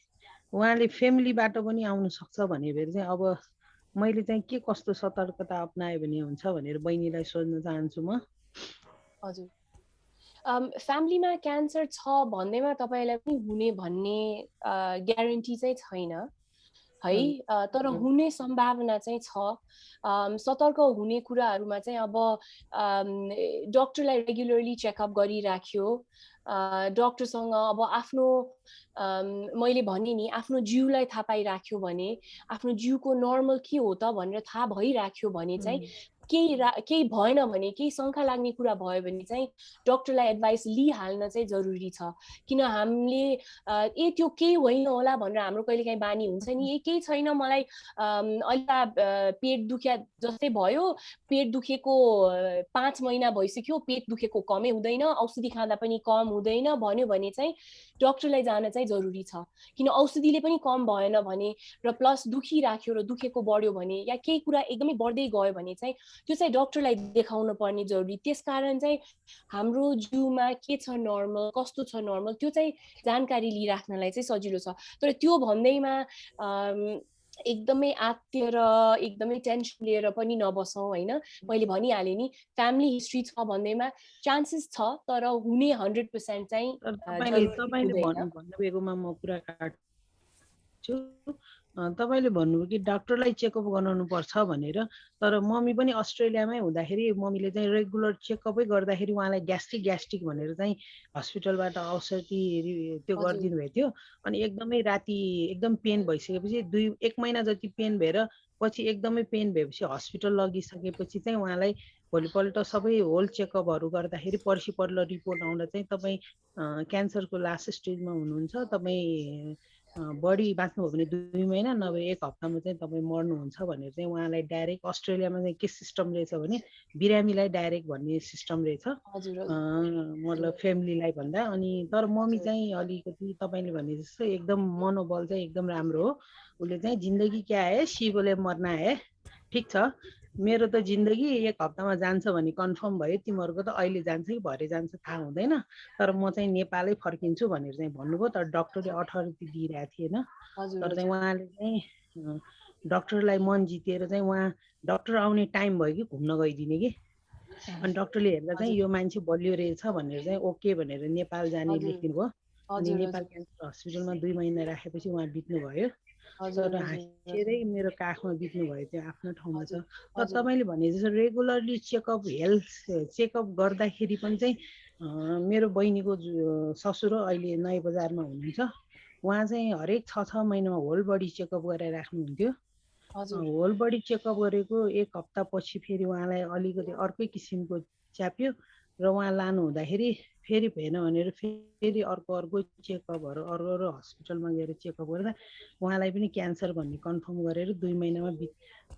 उहाँले फ्यामिलीबाट पनि आउनु सक्छ भने भएर चाहिँ अब मैले चाहिँ के कस्तो सतर्कता अपनायो भने हुन्छ भनेर बहिनीलाई सोध्न चाहन्छु म। हजुर, फ्यामिलीमा क्यान्सर छ भन्दैमा तपाईँलाई पनि हुने भन्ने ग्यारेन्टी चाहिँ छैन है, तर हुने सम्भावना चाहिँ छ। सतर्क हुने कुराहरूमा चाहिँ अब डक्टरलाई रेगुलरली चेकअप गरिराख्यो, डक्टरसँग अब आफ्नो मैले भने नि आफ्नो जिउलाई थाहा पाइराख्यो भने, आफ्नो जिउको नर्मल के हो त भनेर थाहा भइराख्यो भने चाहिँ केही भएन भने, केही शङ्का लाग्ने कुरा भयो भने चाहिँ डक्टरलाई एडभाइस लिइहाल्न चाहिँ जरुरी छ। किन हामीले त्यो केही होइन होला भनेर हाम्रो कहिलेकाहीँ बानी हुन्छ नि, केही छैन मलाई अहिले पेट दुख्या जस्तै भयो, पेट दुखेको 5 महिना भइसक्यो, पेट दुखेको कमै हुँदैन, औषधि खाँदा पनि कम हुँदैन भन्यो भने चाहिँ डक्टरलाई जान चाहिँ जरुरी छ। किन औषधिले पनि कम भएन भने र प्लस दुखिराख्यो र दुखेको बढ्यो भने या केही कुरा एकदमै बढ्दै गयो भने चाहिँ त्यो चाहिँ डक्टरलाई देखाउन पर्ने जरुरी। त्यसकारण चाहिँ हाम्रो जिउमा के छ नर्मल, कस्तो छ नर्मल, त्यो चाहिँ जानकारी लिइराख्नलाई चाहिँ सजिलो छ। तर त्यो भन्दैमा एकदमै आत्तिएर एकदमै टेन्सन लिएर पनि नबसौँ होइन। मैले भनिहालेँ नि फ्यामिली हिस्ट्री छ भन्दैमा चान्सेस छ तर हुने 100% चाहिँ तर जरुरी तपाईँले हुँदैन। भन्नुभएकोमा म कुरा काट्छु। तपाईँले भन्नुभयो कि डाक्टरलाई चेकअप गराउनु पर्छ भनेर, तर मम्मी पनि अस्ट्रेलियामै हुँदाखेरि मम्मीले चाहिँ रेगुलर चेकअपै गर्दाखेरि उहाँलाई ग्यास्ट्रिक भनेर चाहिँ हस्पिटलबाट औषधि त्यो हजुर। गरिदिनु भएको थियो। अनि एकदमै राति एकदम पेन भइसकेपछि 1 महिना जति पेन भएर पछि एकदमै पेन भएपछि हस्पिटल लगिसकेपछि चाहिँ उहाँलाई भोलिपल्ट सबै होल चेकअपहरू गर्दाखेरि पर्सिपल्ट रिपोर्ट आउँदा चाहिँ तपाईँ क्यान्सरको लास्ट स्टेजमा हुनुहुन्छ, तपाईँ बढी बाँच्नुभयो भने 2 महिना नभए 1 हप्तामा चाहिँ तपाईँ मर्नुहुन्छ भनेर चाहिँ उहाँलाई डाइरेक्ट अस्ट्रेलियामा चाहिँ के सिस्टम रहेछ भने बिरामीलाई डाइरेक्ट भन्ने सिस्टम रहेछ, हजुर मतलब फ्यामिलीलाई भन्दा। अनि तर मम्मी चाहिँ अलिकति तपाईँले भने जस्तो एकदम मनोबल चाहिँ एकदम राम्रो हो। उसले चाहिँ जिन्दगी क्या है सी बोले मर्ना है, ठिक छ मेरो त जिन्दगी 1 हप्तामा जान्छ भने कन्फर्म भयो, तिमीहरूको त अहिले जान्छ कि भरे जान्छ थाहा हुँदैन, तर म चाहिँ नेपालै फर्किन्छु भनेर चाहिँ भन्नुभयो। तर डक्टरले अथोरिटी दिइरहेको थिएन। तर चाहिँ उहाँले चाहिँ डक्टरलाई मन जितेर चाहिँ उहाँ डक्टर आउने टाइम भयो कि घुम्न गइदिने कि, अनि डक्टरले हेर्दा चाहिँ यो मान्छे बलियो रहेछ भनेर चाहिँ ओके भनेर नेपाल जाने लेखिदिनु भयो। अनि नेपाल क्यान्सर हस्पिटलमा 2 महिना राखेपछि उहाँ बित्नु भयो। तर हाँसेरै मेरो काखमा बित्नु भयो, त्यो आफ्नो ठाउँमा छ। तर तपाईँले भने जस्तो रेगुलरली चेकअप हेल्थ चेकअप गर्दाखेरि पनि चाहिँ मेरो बहिनीको ससुर अहिले नयाँ बजारमा हुनुहुन्छ, उहाँ चाहिँ हरेक 6 महिनामा होल बडी चेकअप गरेर राख्नुहुन्थ्यो। होल बडी चेकअप गरेको 1 हप्ता पछि फेरि उहाँलाई अलिकति अर्कै किसिमको च्याप्यो र उहाँ लानु हुँदाखेरि फेरि भएन भनेर फेरि अर्को चेकअपहरू अरू हस्पिटलमा गएर चेकअप गर्दा उहाँलाई पनि क्यान्सर भन्ने कन्फर्म गरेर 2 महिनामा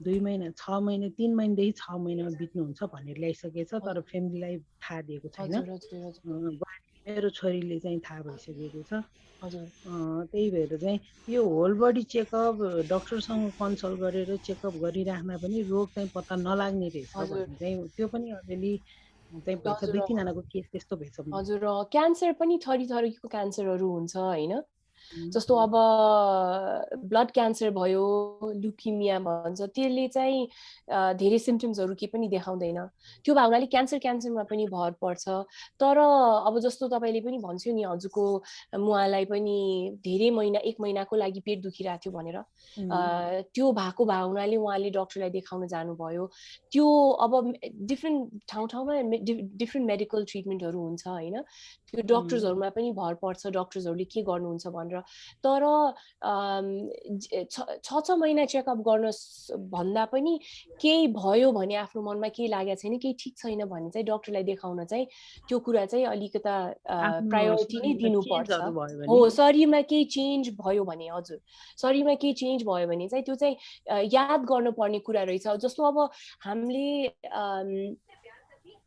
2 महिना 6 महिना 3 महिनादेखि 6 महिनामा बित्नुहुन्छ भनेर ल्याइसकेछ। तर फ्यामिलीलाई थाहा दिएको छैन। मेरो छोरीले चाहिँ थाहा भइसकेको छ। त्यही भएर चाहिँ यो होल बडी चेकअप डक्टरसँग कन्सल्ट गरेर चेकअप गरिराख्दा पनि रोग चाहिँ पत्ता नलाग्ने रहेछ भन्ने चाहिँ त्यो पनि अलिअलि चाहिँ भएछ। 2-3 जनाको केस त्यस्तो भएछ। हजुर क्यान्सर पनि थरी थरीको क्यान्सरहरू हुन्छ होइन। जस्तो अब ब्लड क्यान्सर भयो, ल्युकिमिया भन्छ, त्यसले चाहिँ धेरै सिम्पटम्सहरू के पनि देखाउँदैन। त्यो भावनाले क्यान्सरमा पनि भर पर्छ। तर अब जस्तो तपाईँले पनि भन्छु नि हजुरको मुहालाई पनि धेरै महिना 1 महिनाको लागि पेट दुखिरहेको थियो भनेर, त्यो भएको भावनाले उहाँले डक्टरलाई देखाउन जानुभयो। त्यो अब डिफ्रेन्ट ठाउँमा डिफ्रेन्ट मेडिकल ट्रिटमेन्टहरू हुन्छ होइन। त्यो डक्टर्सहरूमा पनि भर पर्छ डक्टर्सहरूले के गर्नुहुन्छ भनेर। तर 6 महिना चेकअप गर्न भन्दा पनि केही भयो भने आफ्नो मनमा केही लागेको छैन, केही ठिक छैन भने चाहिँ डक्टरलाई देखाउन चाहिँ त्यो कुरा चाहिँ अलिकता प्रायोरिटी नै दिनुपर्छ। हो शरीरमा केही चेन्ज भयो भने, हजुर शरीरमा केही चेन्ज भयो भने चाहिँ त्यो चाहिँ याद गर्नुपर्ने कुरा रहेछ। जस्तो अब हामीले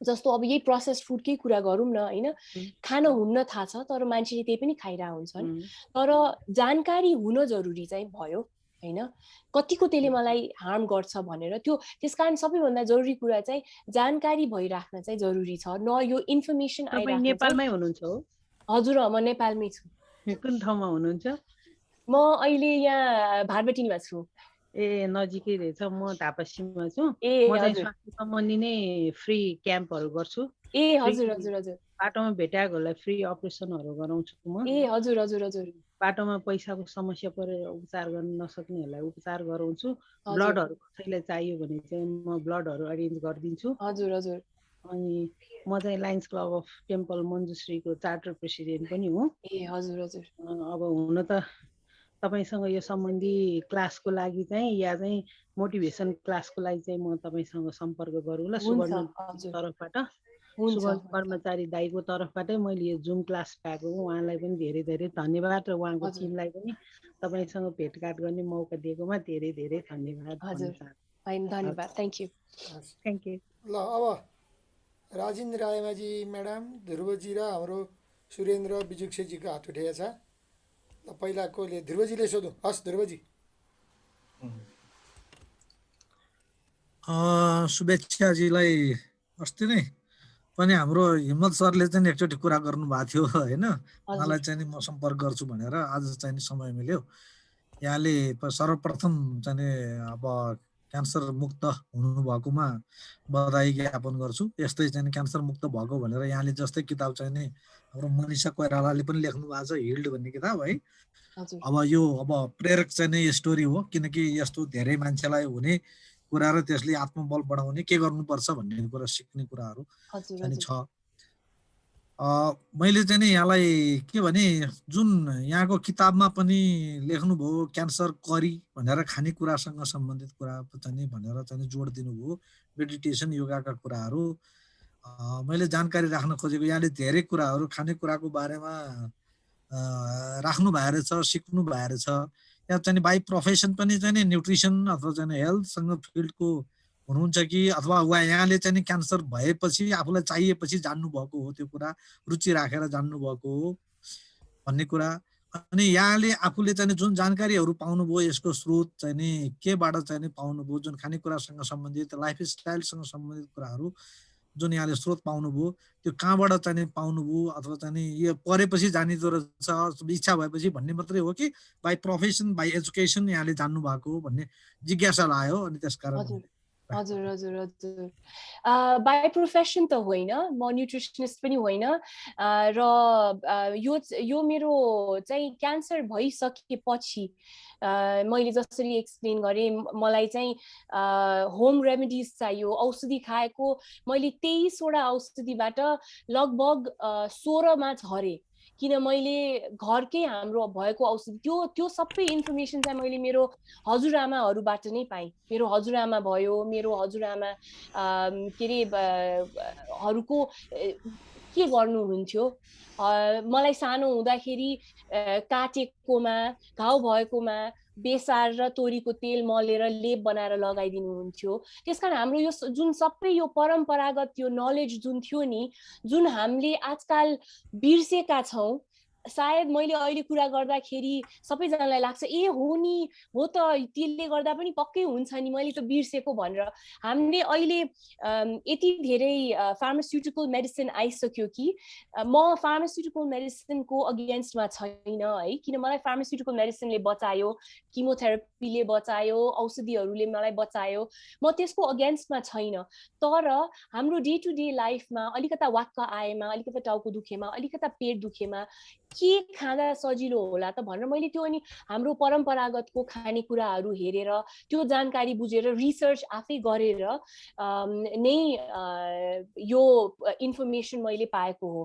जस्तो अब यही प्रोसेस्ड फुडकै कुरा गरौँ न होइन, खान हुन्न थाहा छ तर मान्छेले त्यही पनि खाइरहेको हुन्छन्। तर जानकारी हुन जरुरी चाहिँ भयो होइन, कतिको त्यसले मलाई हार्म गर्छ भनेर। त्यो त्यसकारण सबैभन्दा जरुरी कुरा चाहिँ जानकारी भइराख्न चाहिँ जरुरी छ। न यो इन्फर्मेसन आइराख्छ। नेपालमै हुनुहुन्छ हो? हजुर म नेपालमै छु। कुन ठाउँमा हुनुहुन्छ? म अहिले यहाँ भारबेटिनीमा छु। ए नजिकै रहेछ। म धापासीमा छु। ए म चाहिँ स्वास्थ्य सम्बन्धी नै फ्री क्याम्पहरू गर्छु। ए हजुर हजुर हजुर। बाटोमा भेटाएकोहरूलाई फ्री अपरेसनहरू गराउँछु म। ए हजुर हजुर हजुर। बाटोमा पैसाको समस्या परेर उपचार गर्न नसक्नेहरूलाई उपचार गराउँछु। ब्लडहरू कसैलाई चाहियो भने चाहिँ म ब्लडहरू अरेन्ज गरिदिन्छु। हजुर हजुर। अनि म चाहिँ लायन्स क्लब अफ टेम्पल मञ्जुश्रीको चार्टर प्रेसिडेन्ट पनि हो। ए हजुर हजुर। अब हुन त तपाईसँग यो सम्बन्धी क्लासको लागि चाहिँ या चाहिँ मोटिभेसन क्लासको लागि चाहिँ म तपाईसँग सम्पर्क गरौँला सुवर्ण तर्फबाट। सुवर्ण कर्मचारी दाइको तर्फबाटै मैले यो जुम क्लास पाएको हो। उहाँलाई पनि धेरै धेरै धन्यवाद र उहाँको टिमलाई पनि तपाईँसँग भेटघाट गर्ने मौका दिएकोमा धेरै धेरै धन्यवाद। धन्यवाद। Thank you. Thank you. ल अब राजेन्द्र रायमाझी म्याडम, ध्रुवजी र हाम्रो सुरेन्द्र बिजुक्सेजीको हात उठेको छ। ल पहिला कोले? ध्रुवजीले सोधौँ। हस् ध्रुवजी। शुभेच्छाजीलाई अस्ति नै पनि हाम्रो हिम्मत सरले चाहिँ एकचोटि कुरा गर्नुभएको थियो होइन, मलाई चाहिँ नि म सम्पर्क गर्छु भनेर। आज चाहिँ नि समय मिल्यो। यहाँले सर्वप्रथम चाहिँ अब क्यान्सर मुक्त हुनुभएकोमा बधाई ज्ञापन गर्छु। यस्तै चाहिँ क्यान्सर मुक्त भएको भनेर यहाँले जस्तै किताब चाहिँ नि हाम्रो मनिषा कोइरालाले पनि लेख्नु भएको छ, हिल्ड भन्ने किताब है। हजुर अब यो अब प्रेरक चाहिँ नि स्टोरी हो, किनकि यस्तो धेरै मान्छेलाई हुने कुरा र त्यसले आत्मबल बढाउने के गर्नुपर्छ भन्ने कुरा सिक्ने कुराहरू हजुर चाहिँ हजुर छ। मैले चाहिँ नि यहाँलाई के भने जुन यहाँको किताबमा पनि लेख्नुभयो क्यान्सर करी भनेर खानेकुरासँग सम्बन्धित कुरा चाहिँ नि भनेर चाहिँ जोड दिनुभयो, मेडिटेसन योगाका कुराहरू मैले जानकारी राख्न खोजेको। यहाँले धेरै कुराहरू खानेकुराको बारेमा राख्नु भएको रहेछ, सिक्नु भएको रहेछ। यहाँ चाहिँ बाई प्रोफेसन पनि चाहिँ नि न्युट्रिसन अथवा चाहिँ हेल्थसँग फिल्डको हुनुहुन्छ कि अथवा यहाँले चाहिँ क्यान्सर भएपछि आफूलाई चाहिएपछि जान्नुभएको हो, त्यो कुरा रुचि राखेर जान्नुभएको हो भन्ने कुरा। अनि यहाँले आफूले चाहिँ जुन जानकारीहरू पाउनुभयो यसको स्रोत चाहिँ नि केबाट चाहिँ नि पाउनुभयो, जुन खानेकुरासँग सम्बन्धित लाइफस्टाइलसँग सम्बन्धित कुराहरू जुन यहाँले स्रोत पाउनुभयो त्यो कहाँबाट चाहिँ पाउनुभयो, अथवा चाहिँ यो पढेपछि जानिदो रहेछ इच्छा भएपछि भन्ने मात्रै हो कि बाई प्रोफेसन बाई एजुकेसन यहाँले जान्नु भएको हो भन्ने जिज्ञासा लाग्यो। अनि त्यसकारण हजुर हजुर हजुर हजुर बाई प्रोफेसन त होइन, म न्युट्रिसनिस्ट पनि होइन र यो मेरो चाहिँ क्यान्सर भइसकेपछि मैले जसरी एक्सप्लेन गरेँ मलाई चाहिँ होम रेमेडिज चाहियो, औषधि खाएको मैले 23वटा औषधिबाट लगभग 16मा झरेँ, किन मैले घरकै हाम्रो भएको औषधि त्यो सबै इन्फर्मेसन चाहिँ मैले मेरो हजुरआमाहरूबाट नै पाएँ। मेरो हजुरआमा भयो, मेरो हजुरआमा के अरे हरूको के गर्नुहुन्थ्यो, मलाई सानो हुँदाखेरि काटेकोमा घाउ भएकोमा बेसार र तोरीको तेल मलेर लेप बनाएर लगाइदिनुहुन्थ्यो। त्यसकारण हाम्रो यो जुन सबै यो परम्परागत यो नलेज जुन थियो नि, जुन हामीले आजकल बिर्सेका छौँ, सायद मैले अहिले कुरा गर्दाखेरि सबैजनालाई लाग्छ ए हो नि, हो त त्यसले गर्दा पनि पक्कै हुन्छ नि, मैले त बिर्सेको भनेर। हामीले अहिले यति धेरै फार्मास्युटिकल मेडिसिन आइसक्यो कि म फार्मास्युटिकल मेडिसिनको अगेन्स्टमा छैन है, किन मलाई फार्मास्युटिकल मेडिसिनले बचायो, किमोथेरापीले बचायो, औषधिहरूले मलाई बचायो, म त्यसको अगेन्स्टमा छैन। तर हाम्रो डे टु डे लाइफमा अलिकता वाक्क आएमा, अलिकता टाउको दुखेमा, अलिकता पेट दुखेमा के खाँदा सजिलो होला त भनेर मैले त्यो अनि हाम्रो परम्परागतको खानेकुराहरू हेरेर त्यो जानकारी बुझेर रिसर्च आफै गरेर नै यो इन्फर्मेसन मैले पाएको हो।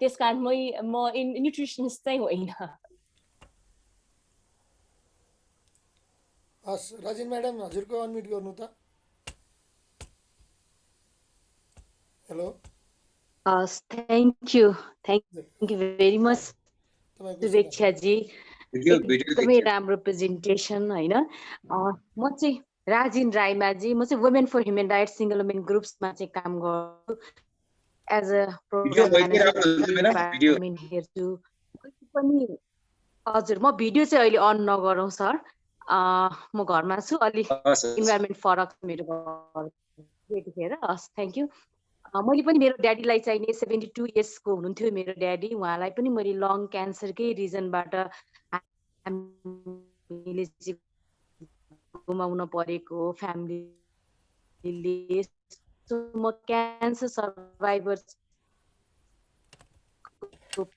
त्यसकारण म न्युट्रिसनिस्ट चाहिँ होइन। हस्, राजिन म्याडम हजुरको अनम्युट गर्नु त। Hello, thank you very much शुभेच्छाजी, एकदमै राम्रो प्रेजेन्टेसन होइन। म चाहिँ राजिन राईमाझी, म चाहिँ women for human rights single women ग्रुप्समा चाहिँ काम गर्छु एज अ प्रोग्राम म्यानेजर हेर्छु पनि। हजुर, म भिडियो चाहिँ अहिले अन नगरौँ सर, म घरमा छु, अलि इन्भाइरोमेन्ट फरक मेरो घर त्यतिखेर। हस्, थ्याङ्क यू। मैले पनि मेरो ड्याडीलाई चाहिने 72 इयर्सको हुनुहुन्थ्यो मेरो ड्याडी, उहाँलाई पनि मैले लङ क्यान्सरकै रिजनबाट हामीले गुमाउन परेको फ्यामिलीले। म क्यान्सर सर्भाइभर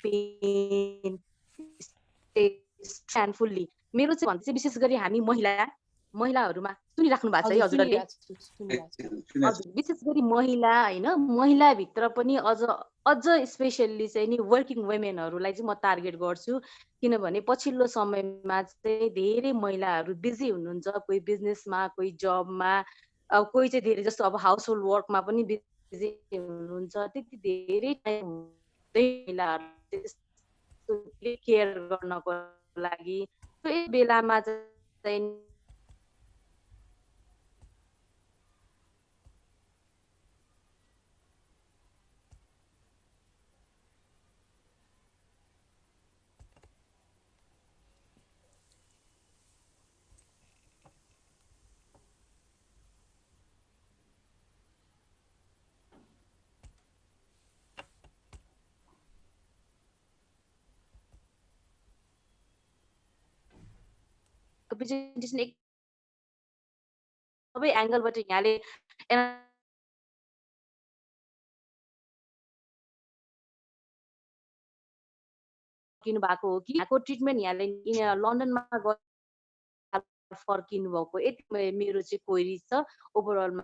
पेन फुल्ली मेरो चाहिँ भन्छ विशेष गरी हामी महिलाहरूमा सुनिराख्नु भएको छ है हजुरले? हजुर, विशेष गरी महिला होइन, महिलाभित्र पनि अझ स्पेसल्ली चाहिँ नि वर्किङ वुमेनहरूलाई चाहिँ म टार्गेट गर्छु, किनभने पछिल्लो समयमा चाहिँ धेरै महिलाहरू बिजी हुनुहुन्छ, कोही बिजनेसमा, कोही जबमा, कोही चाहिँ धेरै जस्तो अब हाउस होल्ड वर्कमा पनि बिजी हुनुहुन्छ। त्यति धेरै टाइम महिलाहरू केयर गर्नको लागि यस बेलामा चाहिँ प्रेजेन्टेसन सबै एंगलबाट यहाँले किनु भएको हो कि यहाँको ट्रिटमेन्ट यहाँले लन्डनमा फर्किनु भएको यति मेरो चाहिँ क्वेरी छ ओभरअलमा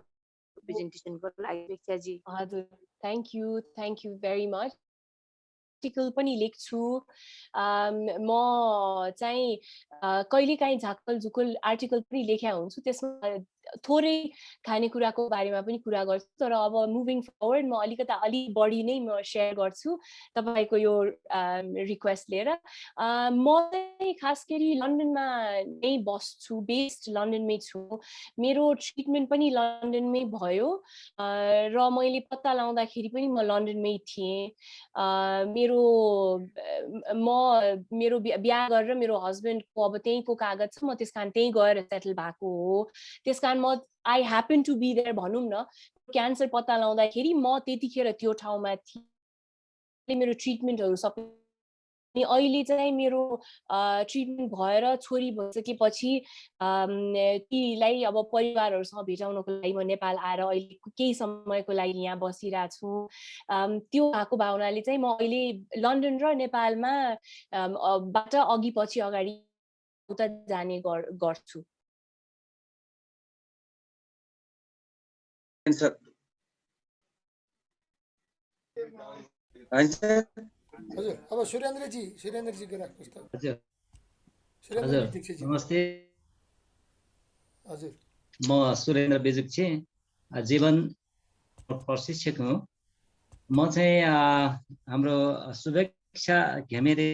प्रेजेन्टेसनको लागि प्रेक्षाजी। हजुर thank you very much. Article पनि लेख्छु म चाहिँ कहिलेकाहीँ झाकल झुकल आर्टिकल पनि लेखेका हुन्छु त्यसमा थोरै खानेकुराको बारेमा पनि कुरा गर्छु तर अब मुभिङ फरवर्ड म अलिकता अलि बढी नै म सेयर गर्छु तपाईको यो रिक्वेस्ट लिएर। म चाहिँ खास गरी लन्डनमा नै बस्छु बेस्ड लन्डनमै छु मेरो ट्रिटमेन्ट पनि लन्डनमै भयो र मैले पत्ता लगाउँदाखेरि पनि म लन्डनमै थिएँ। मेरो बिहा गरेर मेरो हस्बेन्डको अब त्यहीँको कागज छ म त्यसकारण त्यहीँ गएर सेटल भएको हो त्यसकारण म I happen to be there भनौँ न। क्यान्सर पत्ता लगाउँदाखेरि म त्यतिखेर त्यो ठाउँमा थिएँ मेरो ट्रिटमेन्टहरू सबै अहिले चाहिँ मेरो ट्रिटमेन्ट भएर छोरी भइसकेपछि तीलाई अब परिवारहरूसँग भेटाउनको लागि म नेपाल आएर अहिले केही समयको लागि यहाँ बसिरहेको छु। त्यो भएको भावनाले चाहिँ म अहिले लन्डन र नेपालमा बाट अघि पछि अगाडि उता जाने गर्छु। हजुर अब सुरेन्द्रजी राख्नुहोस् त। हजुर नमस्ते। हजुर म सुरेन्द्र बेजुक्छे जीवन प्रशिक्षक हुँ। म चाहिँ हाम्रो शुभेच्छा घिमिरे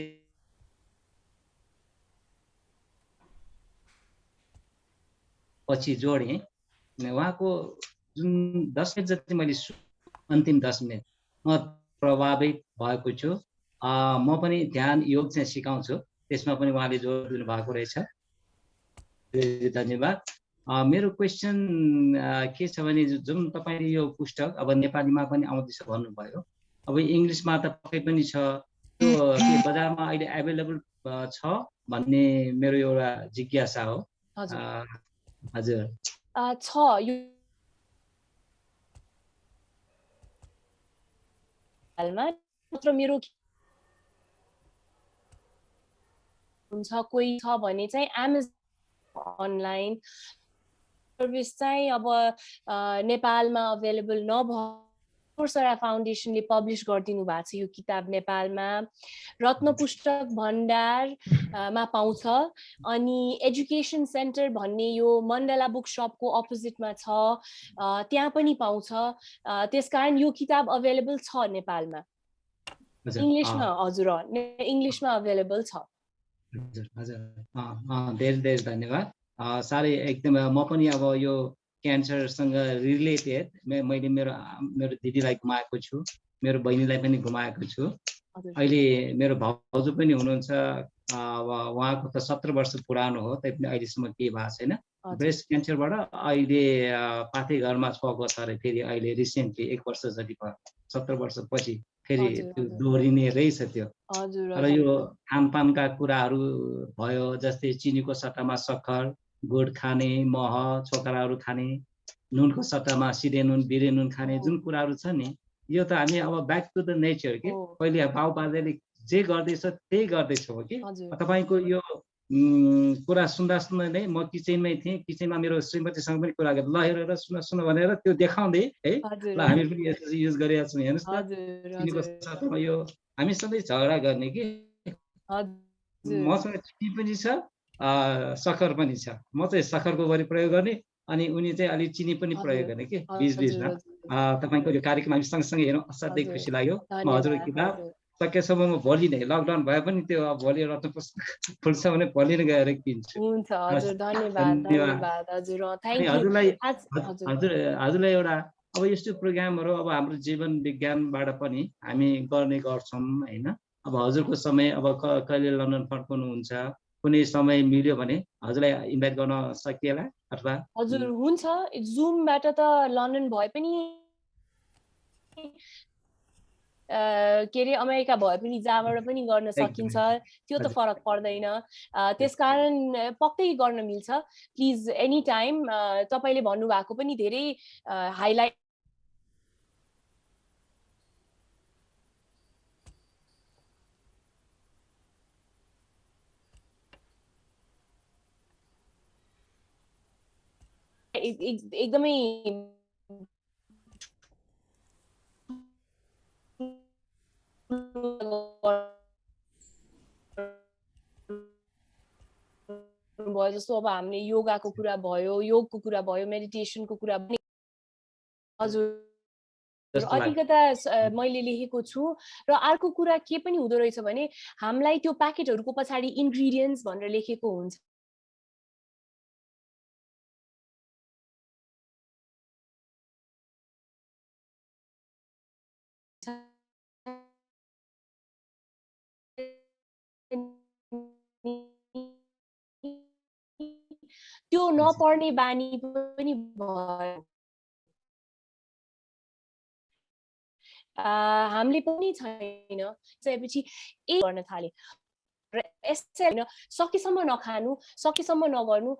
पछि जोडेँ उहाँको जुन 10 मिनट जति मैले अन्तिम 10 मिनट म प्रभावित भएको छु। म पनि ध्यान योग चाहिँ सिकाउँछु त्यसमा पनि उहाँले जोड दिनु भएको रहेछ धन्यवाद। मेरो क्वेसन के छ भने जुन तपाईले यो पुस्तक अब नेपालीमा पनि आउँदैछ भन्नुभयो अब इङ्ग्लिसमा त पक्कै पनि छ त्यो के बजारमा अहिले एभाइलेबल छ भन्ने मेरो एउटा जिज्ञासा हो। हजुर छ यो हालमा मात्र मेरो हुन्छ कोही छ भने चाहिँ Amazon अनलाइन सर्भिस चाहिँ अब नेपालमा अवेलेबल नभएको सोर्सरा फाउन्डेसनले पब्लिस गरिदिनु भएको छ यो किताब नेपालमा रत्न पुस्तक भण्डारमा पाउँछ अनि एजुकेसन सेन्टर भन्ने यो मण्डला बुक शपको अपोजिटमा छ त्यहाँ पनि पाउँछ त्यसकारण यो किताब अवेलेबल छ नेपालमा इङ्ग्लिसमा। हजुर इङ्ग्लिसमा अवेलेबल छ। हजुर हजुर धेरै धेरै धन्यवाद। साह्रै एकदम म पनि अब यो क्यान्सरसँग रिलेटेड मैले मेरो दिदीलाई गुमाएको छु मेरो बहिनीलाई पनि गुमाएको छु। अहिले मेरो भाउजू पनि हुनुहुन्छ उहाँको त 17 वर्ष पुरानो हो तैपनि अहिलेसम्म केही भएको छैन ब्रेस्ट क्यान्सरबाट अहिले पाथी घरमा छको छ अरे फेरि अहिले रिसेन्टली 1 वर्ष जति भयो 17 वर्षपछि फेरि त्यो दोहोरिने रहेछ त्यो। र यो खानपानका कुराहरू भयो जस्तै चिनीको सट्टामा सक्खर गुड खाने मह छोकराहरू खाने नुनको सट्टामा सिधे नुन बिरे नुन खाने जुन कुराहरू छ नि यो त हामी अब ब्याक टु द नेचर के पहिले बाबुबाजेले जे गर्दैछ त्यही गर्दैछौँ कि तपाईको यो कुरा सुन्दा नै म किचनमै थिएँ किचनमा मेरो श्रीमतीसँग पनि कुरा गरेँ ल हेरेर सुन भनेर त्यो देखाउँदै है ल हामी पनि यसरी युज गरिरहेका छौँ हेर्नुहोस् त चिनीको सट्टामा यो हामी सधैँ झगडा गर्ने कि मसँग चिनी पनि छ सक्खर पनि छ म चाहिँ सक्खरको बढी प्रयोग गर्ने अनि उनी चाहिँ अलि चिनी पनि प्रयोग गर्ने कि बीचमा तपाईको यो कार्यक्रम हामी सँगसँगै हेरौँ असाध्यै खुसी लाग्यो। म हजुरको किताब सकेसम्म म भोलि नै लकडाउन भए पनि त्यो भोलि रत्न पुस्तक फुल्छ भने भोलि नै गएर किन्छु। हुन्छ हजुर धन्यवाद हजुर थ्यांक यू। हजुरलाई एउटा अब यस्तो प्रोग्रामहरू अब हाम्रो जीवन विज्ञानबाट पनि हामी गर्ने गर्छौँ हैन। अब हजुरको समय अब कहिले लन्डन फर्कनुहुन्छ कुनै समय मिल्यो भने हजुरलाई इन्भाइट गर्न सकिएला अथवा हजुर हुन्छ जुमबाट त लन्डन भए पनि के अरे अमेरिका भए पनि जहाँबाट पनि गर्न सकिन्छ, त्यो त फरक पर्दैन। त्यसकारण पक्कै गर्न मिल्छ। प्लिज एनी टाइम तपाईले भन्नुभएको पनि धेरै हाइलाइट एकदमै भयो जस्तो अब हामीले योगाको कुरा भयो, योगको कुरा भयो, मेडिटेसनको कुरा पनि हजुर अलिकता मैले लेखेको छु। र अर्को कुरा के पनि हुँदो रहेछ भने हामीलाई त्यो प्याकेटहरूको पछाडि इन्ग्रिडियन्ट्स भनेर लेखेको हुन्छ। त्यो नपढ्ने बानी पनि भयो। हामीले पनि छैन, त्यसपछि ए गर्न थाले र यसै हैन सकेसम्म नखानु, सकेसम्म नगर्नु।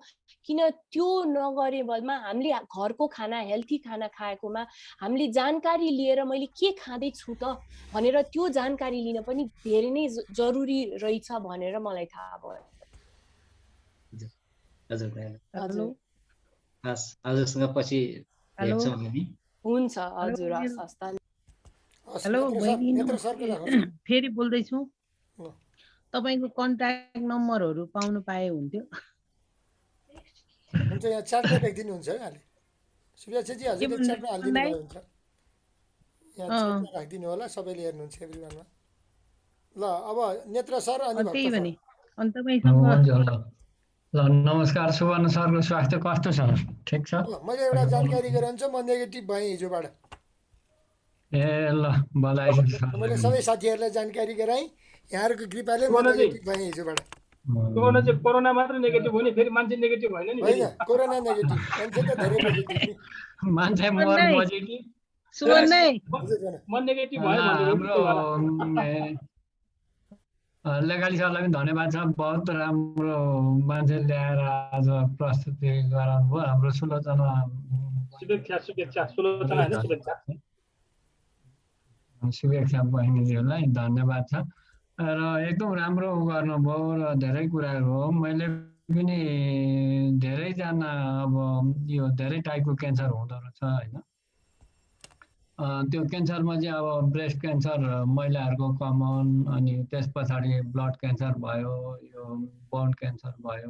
किन त्यो नगरे बदमा हामीले घरको खाना, हेल्थी खाना खाएकोमा हामीले जानकारी लिएर मैले के खाँदै छु त भनेर त्यो जानकारी लिन पनि धेरै नै जरुरी रहेछ भनेर मलाई थाहा भयो। हजुर हजुर हस्, हजुरसँग पछि भेट्छौँ हामी। हुन्छ हजुर, हस् हस्। हेलो बहिनी, फेरि बोल्दैछु। तपाईको कन्ट्याक्ट नम्बरहरू पाउनु पाए हुन्थ्यो। हुन्छ, यहाँ च्याटमा राखिदिनुहुन्छ है अहिले। सुब्बाछेजी हजुरले च्याटमा हालिदिनु भयो हुन्छ। यहाँ च्याटमा राखिदिनु होला, सबैले हेर्नुहुन्छ एभ्रिवानमा। ल अब नेत्र सर अनि त्यही भक्त भने सर। अनि तपाईसँग ल नमस्कार, सुवर्ण सरको स्वास्थ्य कस्तो छ? ठिक छ? मैले एउटा जानकारी गराउँछु, म नेगेटिभ भएँ हिजोबाट। ए ल, बधाई छ। मैले सबै साथीहरूलाई जानकारी गराएँ, यहाँहरूको कृपाले म नेगेटिभ भएँ हिजोबाट। कोरोना चाहिँ कोरोना मात्र नेगेटिभ हो नि, फेरि मान्छे नेगेटिभ होइन नि? होइन, कोरोना नेगेटिभ, मान्छे त धेरै नेगेटिभ। मान्छे मोर पोजिटिभ, म नेगेटिभ भयो हाम्रो लेगाली सरलाई पनि धन्यवाद छ। बहुत राम्रो मान्छे ल्याएर आज प्रस्तुति गराउनु भयो। हाम्रो सुलोचना शुभेच्छा बहिनीज्यूलाई धन्यवाद छ। र एकदम राम्रो गर्नुभयो र धेरै कुराहरू हो। मैले पनि धेरैजना अब यो धेरै टाइपको क्यान्सर हुँदो रहेछ होइन। त्यो क्यान्सरमा चाहिँ अब ब्रेस्ट क्यान्सर महिलाहरूको कमन, अनि त्यस पछाडि ब्लड क्यान्सर भयो, यो बोन क्यान्सर भयो,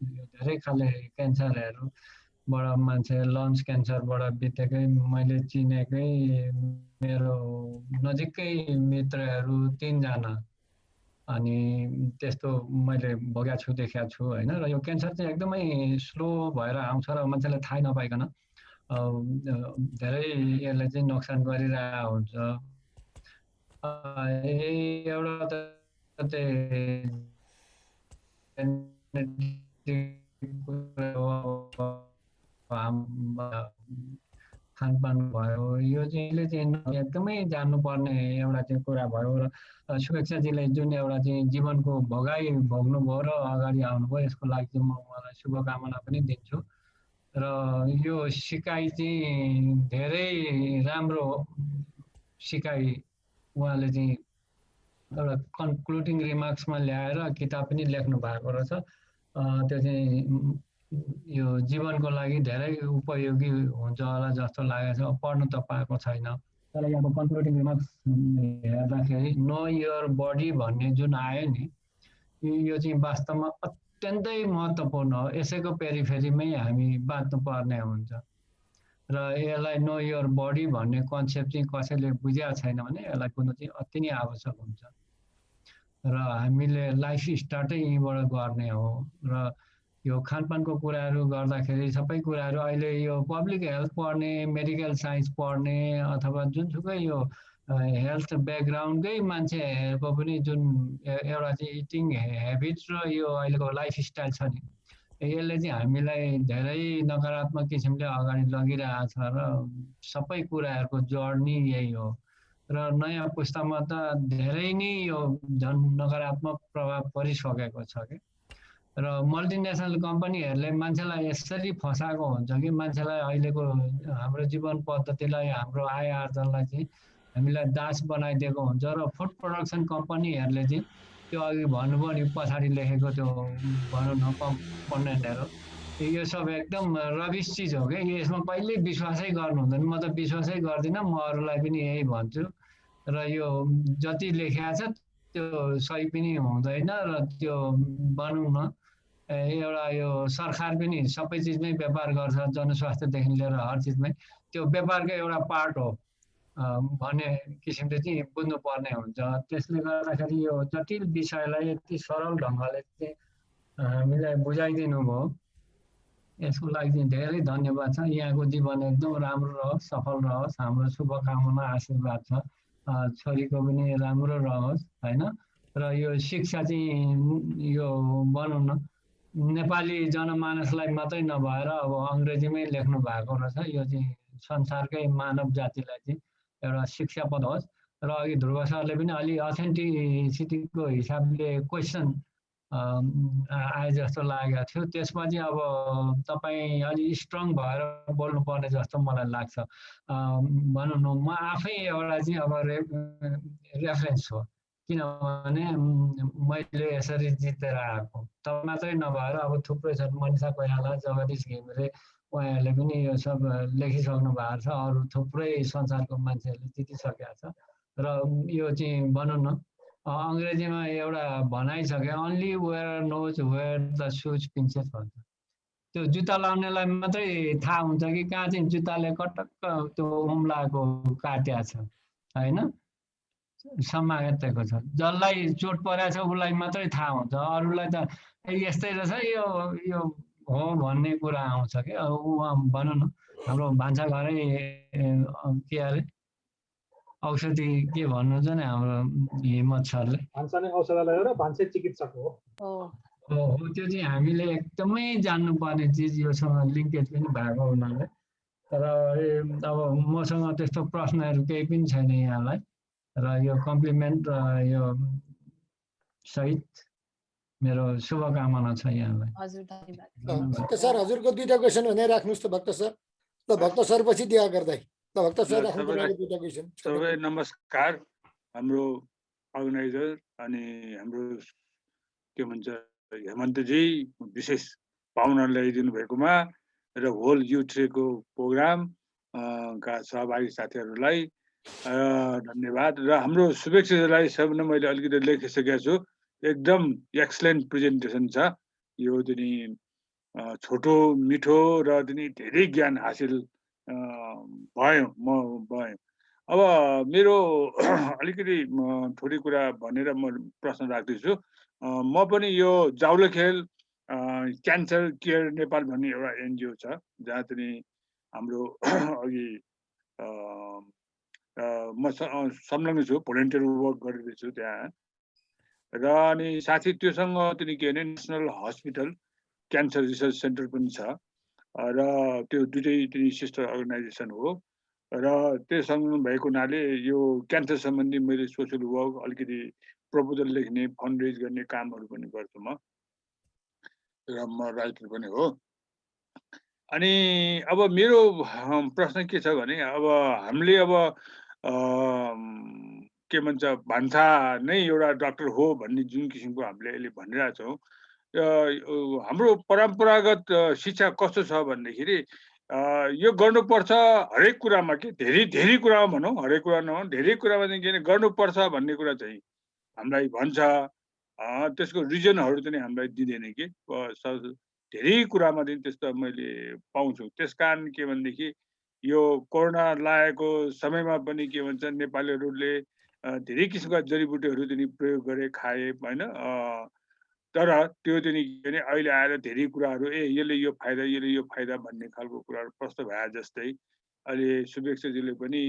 यो धेरै खाले क्यान्सरहरूबाट मान्छे लन्च क्यान्सरबाट बितेकै मैले चिनेकै मेरो नजिकै मित्रहरू 3 जना अनि त्यस्तो मैले भोगेको छु, देखेको छु होइन। र यो क्यान्सर चाहिँ एकदमै स्लो भएर आउँछ र मान्छेलाई थाहै नपाइकन धेरै यसले चाहिँ नोक्सान गरिरहेको हुन्छ। एउटा त खानपान भयो, यो चाहिँले चाहिँ एकदमै जान्नुपर्ने एउटा चाहिँ कुरा भयो। र शुभेच्छाजीले जुन एउटा चाहिँ जीवनको भोगाई भोग्नुभयो र अगाडि आउनुभयो, यसको लागि चाहिँ म उहाँलाई शुभकामना पनि दिन्छु। र यो सिकाइ चाहिँ धेरै राम्रो सिकाइ उहाँले चाहिँ एउटा कन्क्लुडिङ रिमार्क्समा ल्याएर किताब पनि लेख्नु भएको रहेछ। त्यो चाहिँ यो जीवनको लागि धेरै उपयोगी हुन्छ होला जस्तो लागेको छ। पढ्नु त पाएको छैन, तर यहाँ कन्क्लुडिङ रिमार्क्स हेर्दाखेरि नो योर बडी भन्ने जुन आयो नि, यो चाहिँ वास्तवमा अत्यन्तै महत्त्वपूर्ण हो। यसैको पेरिफेरीमै हामी बाँच्नुपर्ने हुन्छ र यसलाई नो योर बडी भन्ने कन्सेप्ट चाहिँ कसैले बुझेको छैन भने यसलाई बुझ्नु चाहिँ अति नै आवश्यक हुन्छ। र हामीले लाइफ स्टार्टै यहीँबाट गर्ने हो। र यो खानपानको कुराहरू गर्दाखेरि सबै कुराहरू अहिले यो पब्लिक हेल्थ पढ्ने, मेडिकल साइन्स पढ्ने अथवा जुनसुकै यो हेल्थ ब्याकग्राउन्डकै मान्छेहरूको पनि जुन एउटा चाहिँ इटिङ हेबिट्स र यो अहिलेको लाइफस्टाइल छ नि, यसले चाहिँ हामीलाई धेरै नकारात्मक किसिमले अगाडि लगिरहेको छ र सबै कुराहरूको जड नै यही हो। र र नयाँ पुस्तामा त धेरै नै यो झन् नकारात्मक प्रभाव परिसकेको छ कि र मल्टिनेसनल कम्पनीहरूले मान्छेलाई यसरी फसाएको हुन्छ कि मान्छेलाई अहिलेको हाम्रो जीवन पद्धतिलाई हाम्रो आय आर्जनलाई चाहिँ हामीलाई दास बनाइदिएको हुन्छ र फुड प्रोडक्सन कम्पनीहरूले चाहिँ त्यो अघि भन्नुभयो नि पछाडि लेखेको त्यो भनौँ न कम्पोनेन्टहरू यो सब एकदम रबिस चिज हो क्या यसमा कहिल्यै विश्वासै गर्नु हुँदैन म त विश्वासै गर्दिनँ म अरूलाई पनि यही भन्छु र यो जति लेखिया छ त्यो सही पनि हुँदैन र त्यो भनौँ न एउटा यो सरकार पनि सबै चिजमै व्यापार गर्छ जनस्वास्थ्यदेखि लिएर हर चिजमै त्यो व्यापारको एउटा पार्ट हो भन्ने किसिमले चाहिँ बुझ्नुपर्ने हुन्छ त्यसले गर्दाखेरि यो जटिल विषयलाई यति सरल ढङ्गले चाहिँ हामीलाई बुझाइदिनु भयो यसको लागि चाहिँ धेरै धन्यवाद छ यहाँको जीवन एकदम राम्रो रहोस् सफल रहोस् हाम्रो शुभकामना आशीर्वाद छ छोरीको पनि राम्रो रहोस् होइन र यो शिक्षा चाहिँ यो भनौँ न नेपाली जनमानसलाई मात्रै नभएर अब अङ्ग्रेजीमै लेख्नु भएको रहेछ यो चाहिँ संसारकै मानव जातिलाई चाहिँ एउटा शिक्षा पद होस् र अघि ध्रुव सरले पनि अलि अथेन्टिसिटीको हिसाबले क्वेसन आए जस्तो लागेको थियो त्यसमा चाहिँ अब तपाईँ अलि स्ट्रङ भएर बोल्नुपर्ने जस्तो मलाई लाग्छ भनौँ न म आफै एउटा चाहिँ अब रेफरेन्स हो किनभने मैले यसरी जितेर आएको त मात्रै नभएर अब थुप्रै छन् मनिषा कोइराला जगदीश घिमिरे उहाँहरूले पनि यो सब लेखिसक्नु भएको छ अरू थुप्रै संसारको मान्छेहरूले जितिसकेका छ र यो चाहिँ भनौँ न अङ्ग्रेजीमा एउटा भनाइ छ क्या only wearer knows where the shoes pinches भन्छ त्यो जुत्ता लाउनेलाई मात्रै थाहा हुन्छ कि कहाँ चाहिँ जुत्ताले कटक्क त्यो उम्लाएको काट्या छ होइन समातेको छ जसलाई चोट परेको छ उसलाई मात्रै थाहा हुन्छ अरूलाई त यस्तै रहेछ यो हो भन्ने कुरा आउँछ कि भनौँ न हाम्रो भान्साघरै के अरे औषधि के भन्नुहुन्छ नि हाम्रो हिम्मत सरले भान्सा नै औषधालय हो र भान्से चिकित्सक हो त्यो चाहिँ हामीले एकदमै जान्नुपर्ने चिज योसँग लिङ्केज पनि भएको हुनाले र अब मसँग त्यस्तो प्रश्नहरू केही पनि छैन यहाँलाई र यो कम्प्लिमेन्ट यो सहित मेरो शुभकामना छ यहाँलाई हजुर धन्यवाद भक्त सर हजुरको दुईटा क्वेसन भने राख्नुहोस् त भक्त सर ल भक्त सर पछि दिया गर्दै ल भक्त सर राख्नु पर्ने दुईटा क्वेसन सबै नमस्कार हाम्रो अर्गनाइजर अनि हाम्रो के भन्छ हेमन्तजी विशेष पाहुना ल्याइदिनु भएकोमा र होल युथको प्रोग्राम का सहभागी साथीहरूलाई धन्यवाद र हाम्रो शुभेच्छालाई सबैले मैले अलिकति लेखिसकेको छु एकदम एक्सलेन्ट प्रेजेन्टेसन छ यो पनि छोटो मिठो र पनि धेरै ज्ञान हासिल भयो अब मेरो अलिकति थोरै कुरा भनेर म प्रश्न राख्दैछु म पनि यो जाउलेखेल क्यान्सर केयर नेपाल भन्ने एउटा एनजिओ छ जहाँ चाहिँ हाम्रो अघि म संलग्न छु भोलिन्टियर वर्क गरिरहेछु त्यहाँ र अनि साथै त्योसँग चाहिँ के भने national hospital cancer research centre पनि छ र त्यो दुइटै सिस्टर अर्गनाइजेसन हो र त्योसँग भएको हुनाले यो क्यान्सर सम्बन्धी मैले सोसियल वर्क अलिकति प्रपोजल लेख्ने फन्ड रेज गर्ने कामहरू पनि गर्छु म र म राइटर पनि हो अनि अब मेरो प्रश्न के छ भने अब हामीले अब के भन्छ भान्सा नै एउटा डाक्टर हो भन्ने जुन किसिमको हामीले अहिले भनिरहेछौँ हाम्रो परम्परागत शिक्षा कस्तो छ भन्दाखेरि यो गर्नुपर्छ हरेक कुरामा के धेरै कुरामा भनौँ हरेक कुरा नभनौँ धेरै कुरामा चाहिँ के गर्नुपर्छ भन्ने कुरा चाहिँ हामीलाई भन्छ त्यसको रिजनहरू चाहिँ हामीलाई दिँदैन कि धेरै कुरामा चाहिँ त्यस्तो मैले पाउँछु त्यस कारण के भनेदेखि यो कोरोना लागेको समयमा पनि के भन्छ नेपालीहरूले धेरै किसिमका जडीबुटीहरू चाहिँ प्रयोग गरे खाए होइन तर त्यो चाहिँ के भने अहिले आएर धेरै कुराहरू यसले यो फाइदा भन्ने खालको कुराहरू प्रष्ट भए जस्तै अहिले शुभेच्छाजीले पनि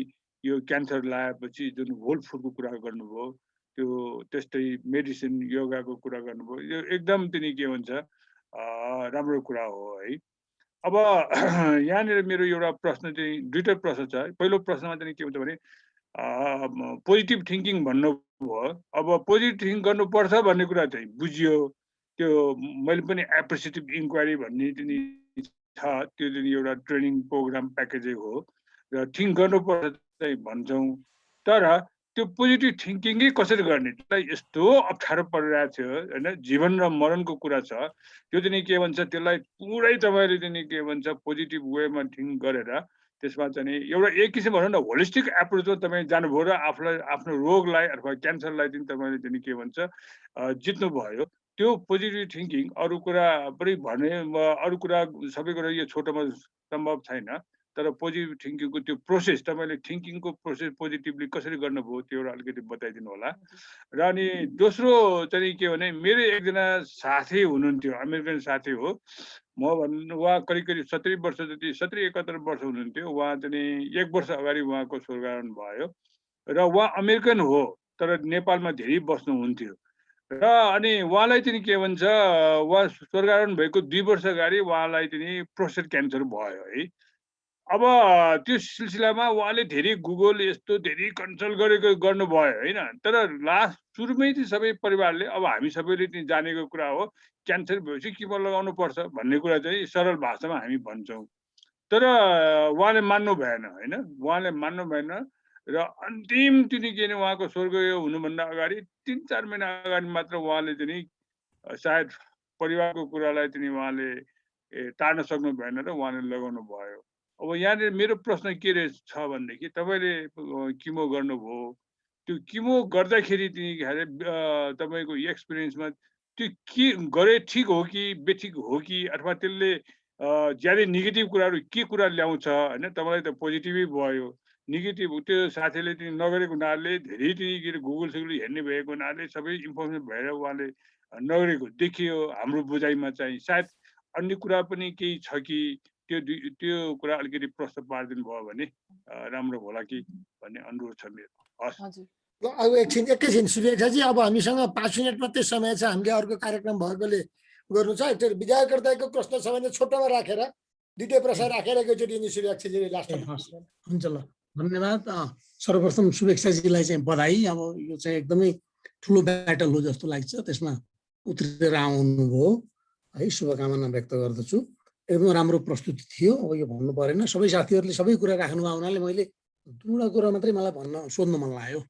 यो क्यान्सर लागेपछि जुन होल फुडको कुरा गर्नुभयो त्यो त्यस्तै मेडिसिन योगाको कुरा गर्नुभयो यो एकदम चाहिँ के भन्छ राम्रो कुरा हो है अब यहाँनिर मेरो एउटा प्रश्न चाहिँ दुईटा प्रश्न छ पहिलो प्रश्नमा चाहिँ के हुन्छ भने पोजिटिभ थिङ्किङ भन्नुभयो। अब पोजिटिभ थिङ्क गर्नुपर्छ भन्ने कुरा चाहिँ बुझियो। त्यो मैले पनि एप्रिसिएटिभ इन्क्वायरी भन्ने पनि छ, त्यो चाहिँ एउटा ट्रेनिङ प्रोग्राम प्याकेजै हो र थिङ्क गर्नुपर्छ चाहिँ भन्छौँ। तर त्यो पोजिटिभ थिङ्किङै कसरी गर्ने, त्यसलाई यस्तो अप्ठ्यारो परिरहेको थियो होइन, जीवन र मरणको कुरा छ। त्यो चाहिँ के भन्छ, त्यसलाई पुरै तपाईँले चाहिँ के भन्छ पोजिटिभ वेमा थिङ्क गरेर त्यसमा चाहिँ एउटा एक किसिम भनौँ न होलिस्टिक एप्रोचमा तपाईँ जानुभयो र आफूलाई आफ्नो रोगलाई अथवा क्यान्सरलाई चाहिँ तपाईँले चाहिँ के भन्छ जित्नुभयो। त्यो पोजिटिभ थिङ्किङ अरू कुरा पनि भने अरू कुरा सबै कुरा यो छोटोमा सम्भव छैन, तर पोजिटिभ थिङ्किङको त्यो प्रोसेस तपाईँले थिङ्किङको प्रोसेस पोजिटिभली कसरी गर्नुभयो त्यो एउटा अलिकति बताइदिनु होला। र अनि दोस्रो चाहिँ के भने मेरो एकजना साथी हुनुहुन्थ्यो, अमेरिकन साथी हो, म भन्नु उहाँ करिब करिब 70 वर्ष जति 70-71 वर्ष हुनुहुन्थ्यो। उहाँ चाहिँ 1 वर्ष अगाडि उहाँको स्वर्गआरोहण भयो र उहाँ अमेरिकन हो तर नेपालमा धेरै बस्नुहुन्थ्यो र अनि उहाँलाई चाहिँ के भन्छ उहाँ स्वर्गआरोहण भएको 2 वर्ष अगाडि उहाँलाई चाहिँ प्रोस्टेट क्यान्सर भयो है। अब त्यो सिलसिलामा उहाँले धेरै गुगल यस्तो धेरै कन्सल्ट गर्नुभयो होइन, तर लास्ट सुरुमै चाहिँ सबै परिवारले अब हामी सबैले चाहिँ जानेको कुरा हो क्यान्सर भएपछि किमो लगाउनु पर्छ भन्ने कुरा चाहिँ सरल भाषामा हामी भन्छौँ। तर उहाँले मान्नु भएन होइन, उहाँले मान्नु भएन र अन्तिम चाहिँ के भने उहाँको स्वर्गीय हुनुभन्दा अगाडि 3-4 महिना अगाडि मात्र उहाँले चाहिँ सायद परिवारको कुरालाई चाहिँ उहाँले टार्न सक्नु भएन र उहाँले लगाउनु भयो। अब यहाँनिर मेरो प्रश्न के छ भनेदेखि तपाईँले किमो गर्नुभयो, त्यो किमो गर्दाखेरि तपाईँको एक्सपिरियन्समा त्यो के गरे ठिक हो कि बेठिक हो कि अथवा त्यसले ज्यादै नेगेटिभ कुराहरू के कुरा ल्याउँछ होइन। तपाईँलाई त पोजिटिभै भयो, नेगेटिभ त्यो साथीले चाहिँ नगरेको हुनाले धेरै चाहिँ गुगल सुगल हेर्ने भएको हुनाले सबै इन्फर्मेसन भएर उहाँले नगरेको देखियो हाम्रो बुझाइमा चाहिँ। सायद अन्य कुरा पनि केही छ कि त्यो कुरा अलिकति प्रश्न पारिदिनु भयो भने राम्रो होला कि भन्ने अनुरोध छ मेरो। हस् ल अब एकैछिन सुरेखाजी, अब हामीसँग 5 मिनट मात्रै समय छ, हामीले अर्को कार्यक्रम भएकोले गर्नु छ। विधायकर्ताको प्रश्न छ भने छोटोमा राखेर 2टै प्रश्न राखेर एकैचोटि सुरेखाजीले लास्ट। हुन्छ ल, धन्यवाद। सर्वप्रथम शुभेच्छाजीलाई चाहिँ बधाई। अब यो चाहिँ एकदमै ठुलो ब्याटल हो जस्तो लाग्छ, त्यसमा उत्रेर आउनुभयो है, शुभकामना व्यक्त गर्दछु। एकदम राम्रो प्रस्तुति थियो। अब यो भन्नु परेन, सबै साथीहरूले सबै कुरा राख्नुभयो हुनाले मैले 2वटा कुरा मात्रै मलाई सोध्न मन लाग्यो।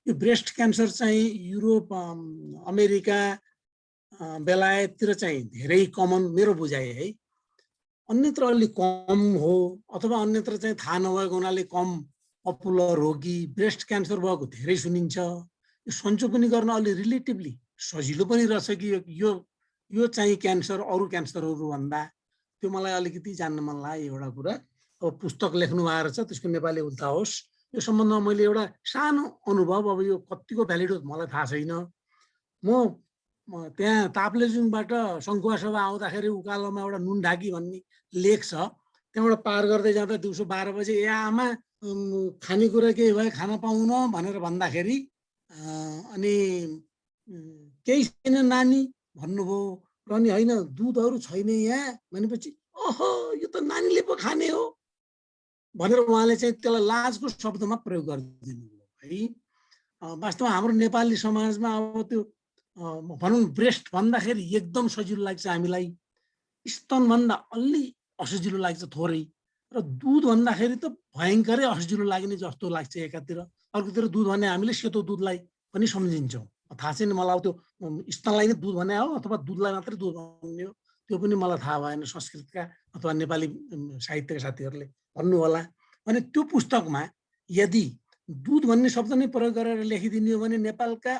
यो ब्रेस्ट क्यान्सर चाहिँ युरोप, अमेरिका, बेलायततिर चाहिँ धेरै कमन मेरो बुझाइ है। अन्यत्र अलि कम हो अथवा अन्यत्र चाहिँ थाहा नभएको हुनाले कम पपुलर हो कि ब्रेस्ट क्यान्सर भएको धेरै सुनिन्छ। यो सन्चो पनि गर्न अलि रिलेटिभली सजिलो पनि रहेछ कि यो चाहिँ क्यान्सर अरू क्यान्सरहरू भन्दा, त्यो मलाई अलिकति जान्न मन लाग्यो एउटा कुरा। अब पुस्तक लेख्नु भएको रहेछ, त्यसको नेपाली उल्टा होस्। यो सम्बन्धमा मैले एउटा सानो अनुभव, अब यो कतिको भ्यालिड हो मलाई थाहा छैन। म त्यहाँ ताप्लेजुङबाट सङ्खुवासभा आउँदाखेरि उकालोमा एउटा नुनढाकी भन्ने लेक छ, त्यहाँबाट पार गर्दै जाँदा दिउँसो 12 बजे ए आमा खानेकुरा केही भए खान पाउन भनेर भन्दाखेरि अनि केही छैन नानी भन्नुभयो र अनि होइन दुधहरू छैन यहाँ भनेपछि ओहो यो त नानीले पो खाने हो भनेर उहाँले चाहिँ त्यसलाई लाजको शब्दमा प्रयोग गरिदिनु भयो है। वास्तवमा हाम्रो नेपाली समाजमा अब त्यो भनौँ ब्रेस्ट भन्दाखेरि एकदम सजिलो लाग्छ हामीलाई, स्तन भन्दा अलि असजिलो लाग्छ थोरै, र दुध भन्दाखेरि त भयङ्करै असजिलो लाग्ने जस्तो लाग्छ एकातिर। अर्कोतिर दुध भने हामीले सेतो दुधलाई पनि सम्झिन्छौँ, थाहा छैन मलाई त्यो स्तनलाई नै दुध भने हो अथवा दुधलाई मात्रै दुध भन्ने हो, त्यो पनि मलाई थाहा भएन। संस्कृतका अथवा नेपाली साहित्यका साथीहरूले भन्नु होला। अनि त्यो पुस्तकमा यदि दुध भन्ने शब्द नै प्रयोग गरेर लेखिदिने हो भने नेपालका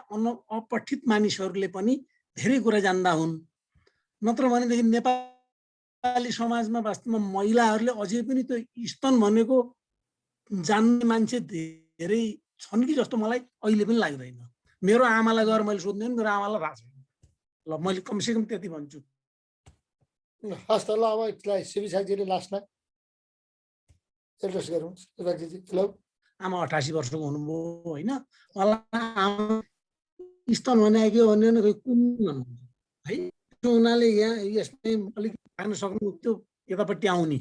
अपठित मानिसहरूले पनि धेरै कुरा जान्दा हुन्। नत्र भनेदेखि नेपाली समाजमा वास्तवमा महिलाहरूले अझै पनि त्यो स्तन भनेको जान्ने मान्छे धेरै छन् कि जस्तो मलाई अहिले पनि लाग्दैन। मेरो आमालाई गएर मैले सोध्ने मेरो आमालाई थाहा छैन। ल मैले कमसेकम त्यति भन्छु। हस् त ल, अब यसलाई शिविसाजीले लास्टमा एड्रेस गरौँ। हेलो, आमा 88 वर्षको हुनुभयो होइन, उहाँलाई स्तन भने के भन्यो भने कुन भन्नुहुन्छ है। त्यो हुनाले यहाँ यसमै अलिक जान सक्नु त्यो यतापट्टि आउने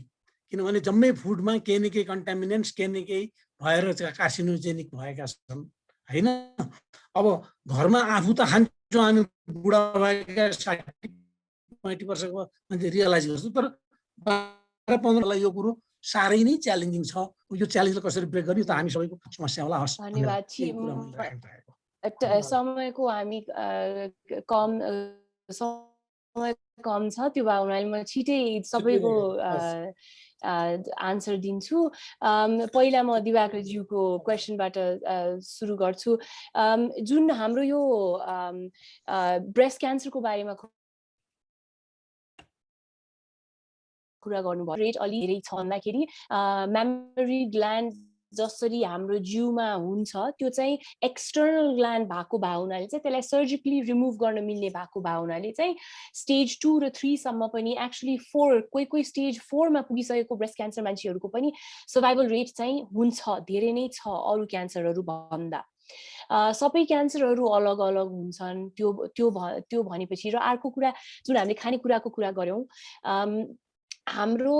किनभने जम्मै फुडमा केही न केही कन्टामिनेन्ट्स केही न केही भएर कार्सिनोजेनिक भएका छन् हैन। अब घरमा आफू त खान्छौँ हामी बुढा भएका 60-65 वर्षको मान्छे रियलाइज गर्छु, तर 12-15 यो कुरो साह्रै नै च्यालेन्जिङ छ। यो च्यालेन्जलाई कसरी ब्रेक गर्ने त हामी सबैको समस्या होला। हस्, धन्यवाद। समयको हामी समय कम छ, त्यो भए हुनाले म छिटै सबैको आन्सर दिन्छु। पहिला म दिवाकरज्यूको क्वेसनबाट सुरु गर्छु। जुन हाम्रो यो ब्रेस्ट क्यान्सरको बारेमा कुरा गर्नुभयो, रेट अलि धेरै छ भन्दाखेरि मेमोरी ग्ल्यान्ड जसरी हाम्रो जिउमा हुन्छ त्यो चाहिँ एक्सटर्नल ग्ल्यान्ड भएको भए हुनाले चाहिँ त्यसलाई सर्जिकली रिमुभ गर्न मिल्ने भएको भए हुनाले चाहिँ स्टेज 2 र 3 सम्म पनि एक्चुअली 4 कोही स्टेज 4 मा पुगिसकेको ब्रेस्ट क्यान्सर मान्छेहरूको पनि सर्भाइभल रेट चाहिँ हुन्छ, धेरै नै छ अरू क्यान्सरहरू भन्दा। सबै क्यान्सरहरू अलग अलग हुन्छन् त्यो भनेपछि। र अर्को कुरा जुन हामीले खानेकुराको कुरा गऱ्यौँ, हाम्रो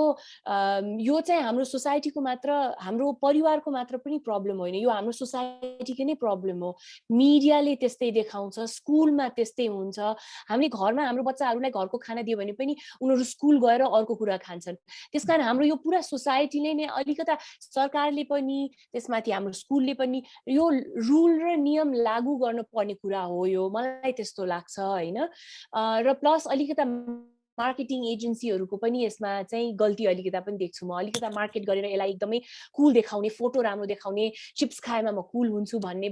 यो चाहिँ हाम्रो सोसाइटीको मात्र, हाम्रो परिवारको मात्र पनि प्रब्लम होइन, यो हाम्रो सोसाइटीकै नै प्रब्लम हो। मिडियाले त्यस्तै देखाउँछ, स्कुलमा त्यस्तै हुन्छ। हामीले घरमा हाम्रो बच्चाहरूलाई घरको खाना दियो भने पनि उनीहरू स्कुल गएर अर्को कुरा खान्छन्। त्यसकारण हाम्रो यो पुरा सोसाइटीले नै अलिकता सरकारले पनि त्यसमाथि हाम्रो स्कुलले पनि यो रुल र नियम लागू गर्न पर्ने कुरा हो, यो मलाई त्यस्तो लाग्छ हैन। र प्लस अलिकता मार्केटिङ एजेन्सीहरूको पनि यसमा चाहिँ गल्ती अलिकता पनि देख्छु म। अलिकता मार्केट गरेर यसलाई एकदमै कुल देखाउने, फोटो राम्रो देखाउने, चिप्स खाएमा म कुल हुन्छु भन्ने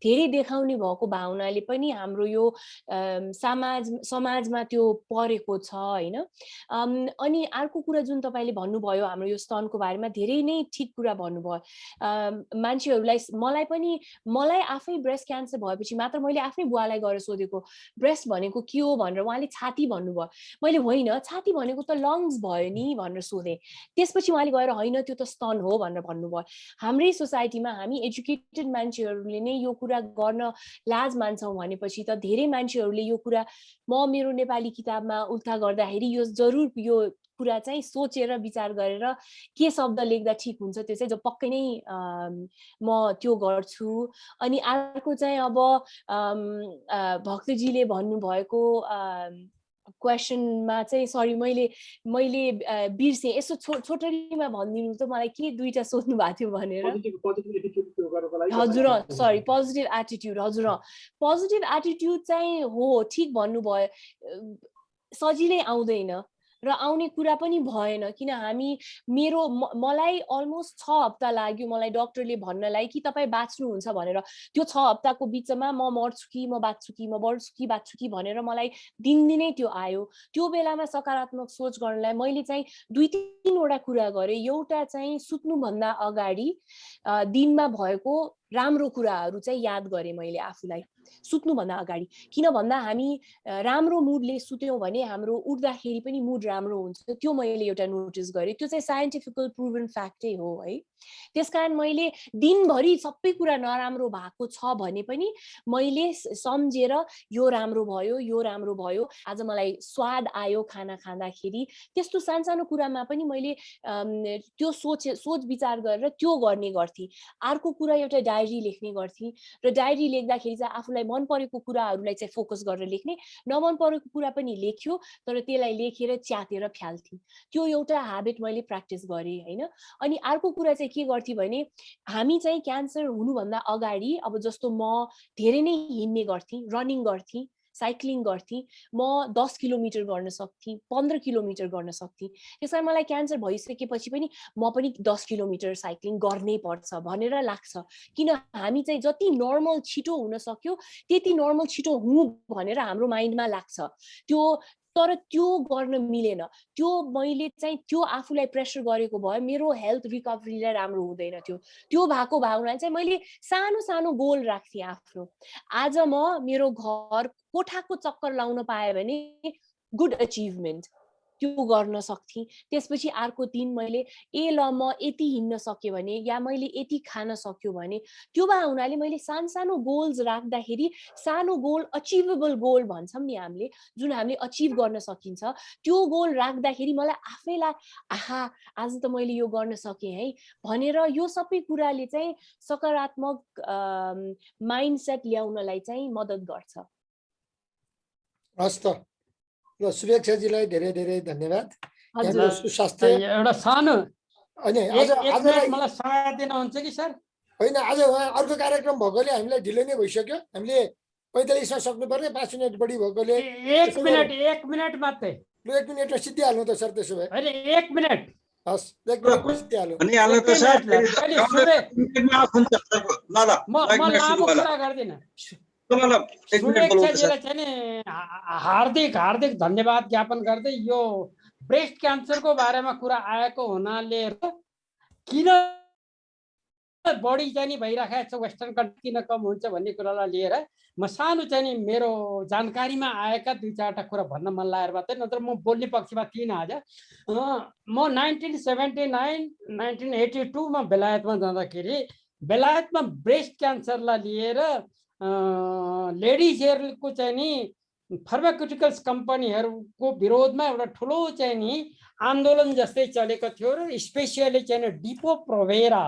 धेरै देखाउने भएको भावनाले पनि हाम्रो यो समाजमा त्यो परेको छ हैन। अनि अर्को कुरा जुन तपाईले भन्नुभयो हाम्रो यो स्तनको बारेमा, धेरै नै ठिक कुरा भन्नुभयो। मान्छेहरूलाई मलाई आफै ब्रेस्ट क्यान्सर भएपछि मात्र मैले आफ्नै बुवालाई गएर सोधेको ब्रेस्ट भनेको के हो भनेर, उहाँले छाती भन्नुभयो। मैले होइन, छाती भनेको त लङ्स भयो नि भनेर सोधेँ। त्यसपछि उहाँले गएर होइन त्यो त स्तन हो भनेर भन्नुभयो। हाम्रै सोसाइटीमा हामी एजुकेटेड मान्छेहरूले नै यो कुरा गर्न लाज मान्छौँ भनेपछि त धेरै मान्छेहरूले यो कुरा, म मेरो नेपाली किताबमा उल्था गर्दाखेरि यो जरुर यो कुरा चाहिँ सोचेर विचार गरेर के शब्द लेख्दा ठिक हुन्छ त्यो चाहिँ पक्कै नै म त्यो गर्छु। अनि अर्को चाहिँ अब भक्तजीले भन्नुभएको क्वेसनमा चाहिँ सरी मैले बिर्सेँ, यसो छोटरीमा भनिदिनु त मलाई के दुईटा सोध्नु भएको थियो भनेर। हजुर सरी, पोजिटिभ एटिट्युड। हजुर पोजिटिभ एटिट्युड चाहिँ हो, ठिक भन्नुभयो, सजिलै आउँदैन र आउने कुरा पनि भएन। किन मलाई अलमोस्ट 6 हप्ता लाग्यो मलाई डक्टरले भन्नलाई कि तपाईँ बाँच्नुहुन्छ भनेर। त्यो 6 हप्ताको बिचमा म मर्छु कि म बाँच्छु कि म बढ्छु कि बाँच्छु कि भनेर मलाई दिनदिनै त्यो आयो। त्यो बेलामा सकारात्मक सोच गर्नलाई मैले चाहिँ 2-3 कुरा गरेँ। एउटा चाहिँ सुत्नुभन्दा अगाडि दिनमा भएको राम्रो कुराहरू चाहिँ याद गरेँ मैले आफूलाई सुत्नुभन्दा अगाडि। किन भन्दा हामी राम्रो मुडले सुत्यौँ भने हाम्रो उठ्दाखेरि पनि मुड राम्रो हुन्छ, त्यो मैले एउटा नोटिस गरेँ। त्यो चाहिँ साइन्टिफिकल प्रुभन फ्याक्टै हो है। त्यसकारण मैले दिनभरि सबै कुरा नराम्रो भएको छ भने पनि मैले सम्झेर यो राम्रो भयो, यो राम्रो भयो, आज मलाई स्वाद आयो खाना खाँदाखेरि, त्यस्तो सानसानो कुरामा पनि मैले त्यो सोच विचार गरेर त्यो गर्ने गर्थेँ। अर्को कुरा एउटा डायरी लेख्ने गर्थेँ र डायरी लेख्दाखेरि चाहिँ आफूलाई मन परेको कुराहरूलाई चाहिँ फोकस गरेर लेख्ने, नमन परेको कुरा पनि लेख्यो तर त्यसलाई लेखेर च्यातेर फ्याल्थेँ। त्यो एउटा ह्याबिट मैले प्र्याक्टिस गरेँ हैन। अनि अर्को कुरा चाहिँ के गर्थेँ भने हामी चाहिँ क्यान्सर हुनुभन्दा अगाडि अब जस्तो म धेरै नै हिँड्ने गर्थेँ, रनिङ गर्थेँ, साइक्लिङ गर्थेँ, म 10 किलोमिटर गर्न सक्थेँ, 15 किलोमिटर गर्न सक्थेँ। त्यसमा मलाई क्यान्सर भइसकेपछि पनि म पनि 10 किलोमिटर साइक्लिङ गर्नै पर्छ भनेर लाग्छ। किन हामी चाहिँ जति नर्मल छिटो हुन सक्यो त्यति नर्मल छिटो हुँ भनेर हाम्रो माइन्डमा लाग्छ। तर त्यो गर्न मिलेन। त्यो मैले चाहिँ त्यो आफूलाई प्रेसर गरेको भए मेरो हेल्थ रिकभरीलाई राम्रो हुँदैन थियो। त्यो भएको भावना चाहिँ मैले सानो सानो गोल राख्थेँ आफ्नो। आज म मेरो घर कोठाको चक्कर लाउन पाएँ भने गुड अचिभमेन्ट। त्यो गर्न सक्थेँ। त्यसपछि अर्को दिन मैले ल म यति हिँड्न सक्यो भने या मैले यति खान सक्यो भने त्यो भए हुनाले मैले सानो गोल्स राख्दाखेरि सानो गोल अचिभेबल गोल भन्छौँ नि हामीले, जुन हामीले अचिभ गर्न सकिन्छ, त्यो गोल राख्दाखेरि मलाई आफैलाई आहा आज त मैले यो गर्न सकेँ है भनेर यो सबै कुराले चाहिँ सकारात्मक माइन्डसेट ल्याउनलाई चाहिँ मद्दत गर्छ। हस् त, ल शुभेच्छाजीलाई धेरै धेरै धन्यवाद। हजुर। सुस्वास्थ्य एउटा सानो अनि मलाई समय दिनुहुन्छ कि सर? होइन, आज उहाँ अर्को कार्यक्रम भएकोले हामीलाई ढिलो नै भइसक्यो। हामीले 45मा सक्नुपर्ने, 5 मिनट बढी भएकोले 1 मिनट मात्रै। ल 1 मिनटमा सिद्धिहाल्नु त सर, त्यसो भए होइन 1 मिनट। हस् 1 मिनटमा सिद्धिहाल्नु। अनि हाल्नु त सर, म लामो कुरा गर्दिनँ। शुभेच्छाजीलाई चाहिँ नि हार्दिक धन्यवाद ज्ञापन गर्दै यो ब्रेस्ट क्यान्सरको बारेमा कुरा आएको हुनाले किन बढी चाहिँ नि भइराखेको छ, वेस्टर्न कन्ट्री किन कम हुन्छ भन्ने कुरालाई लिएर म सानो चाहिँ नि मेरो जानकारीमा आएका 2-4टा कुरा भन्न मन लागेर मात्रै, नत्र म बोल्ने पक्षमा थिइनँ आज। म 1979-1982मा बेलायतमा जाँदाखेरि बेलायतमा ब्रेस्ट क्यान्सरलाई लिएर लेडिजहरूको चाहिँ नि फार्माक्युटिकल्स कम्पनीहरूको विरोधमा एउटा ठुलो चाहिँ नि आन्दोलन जस्तै चलेको थियो र स्पेसियली चाहिँ नि डिपो प्रोभेरा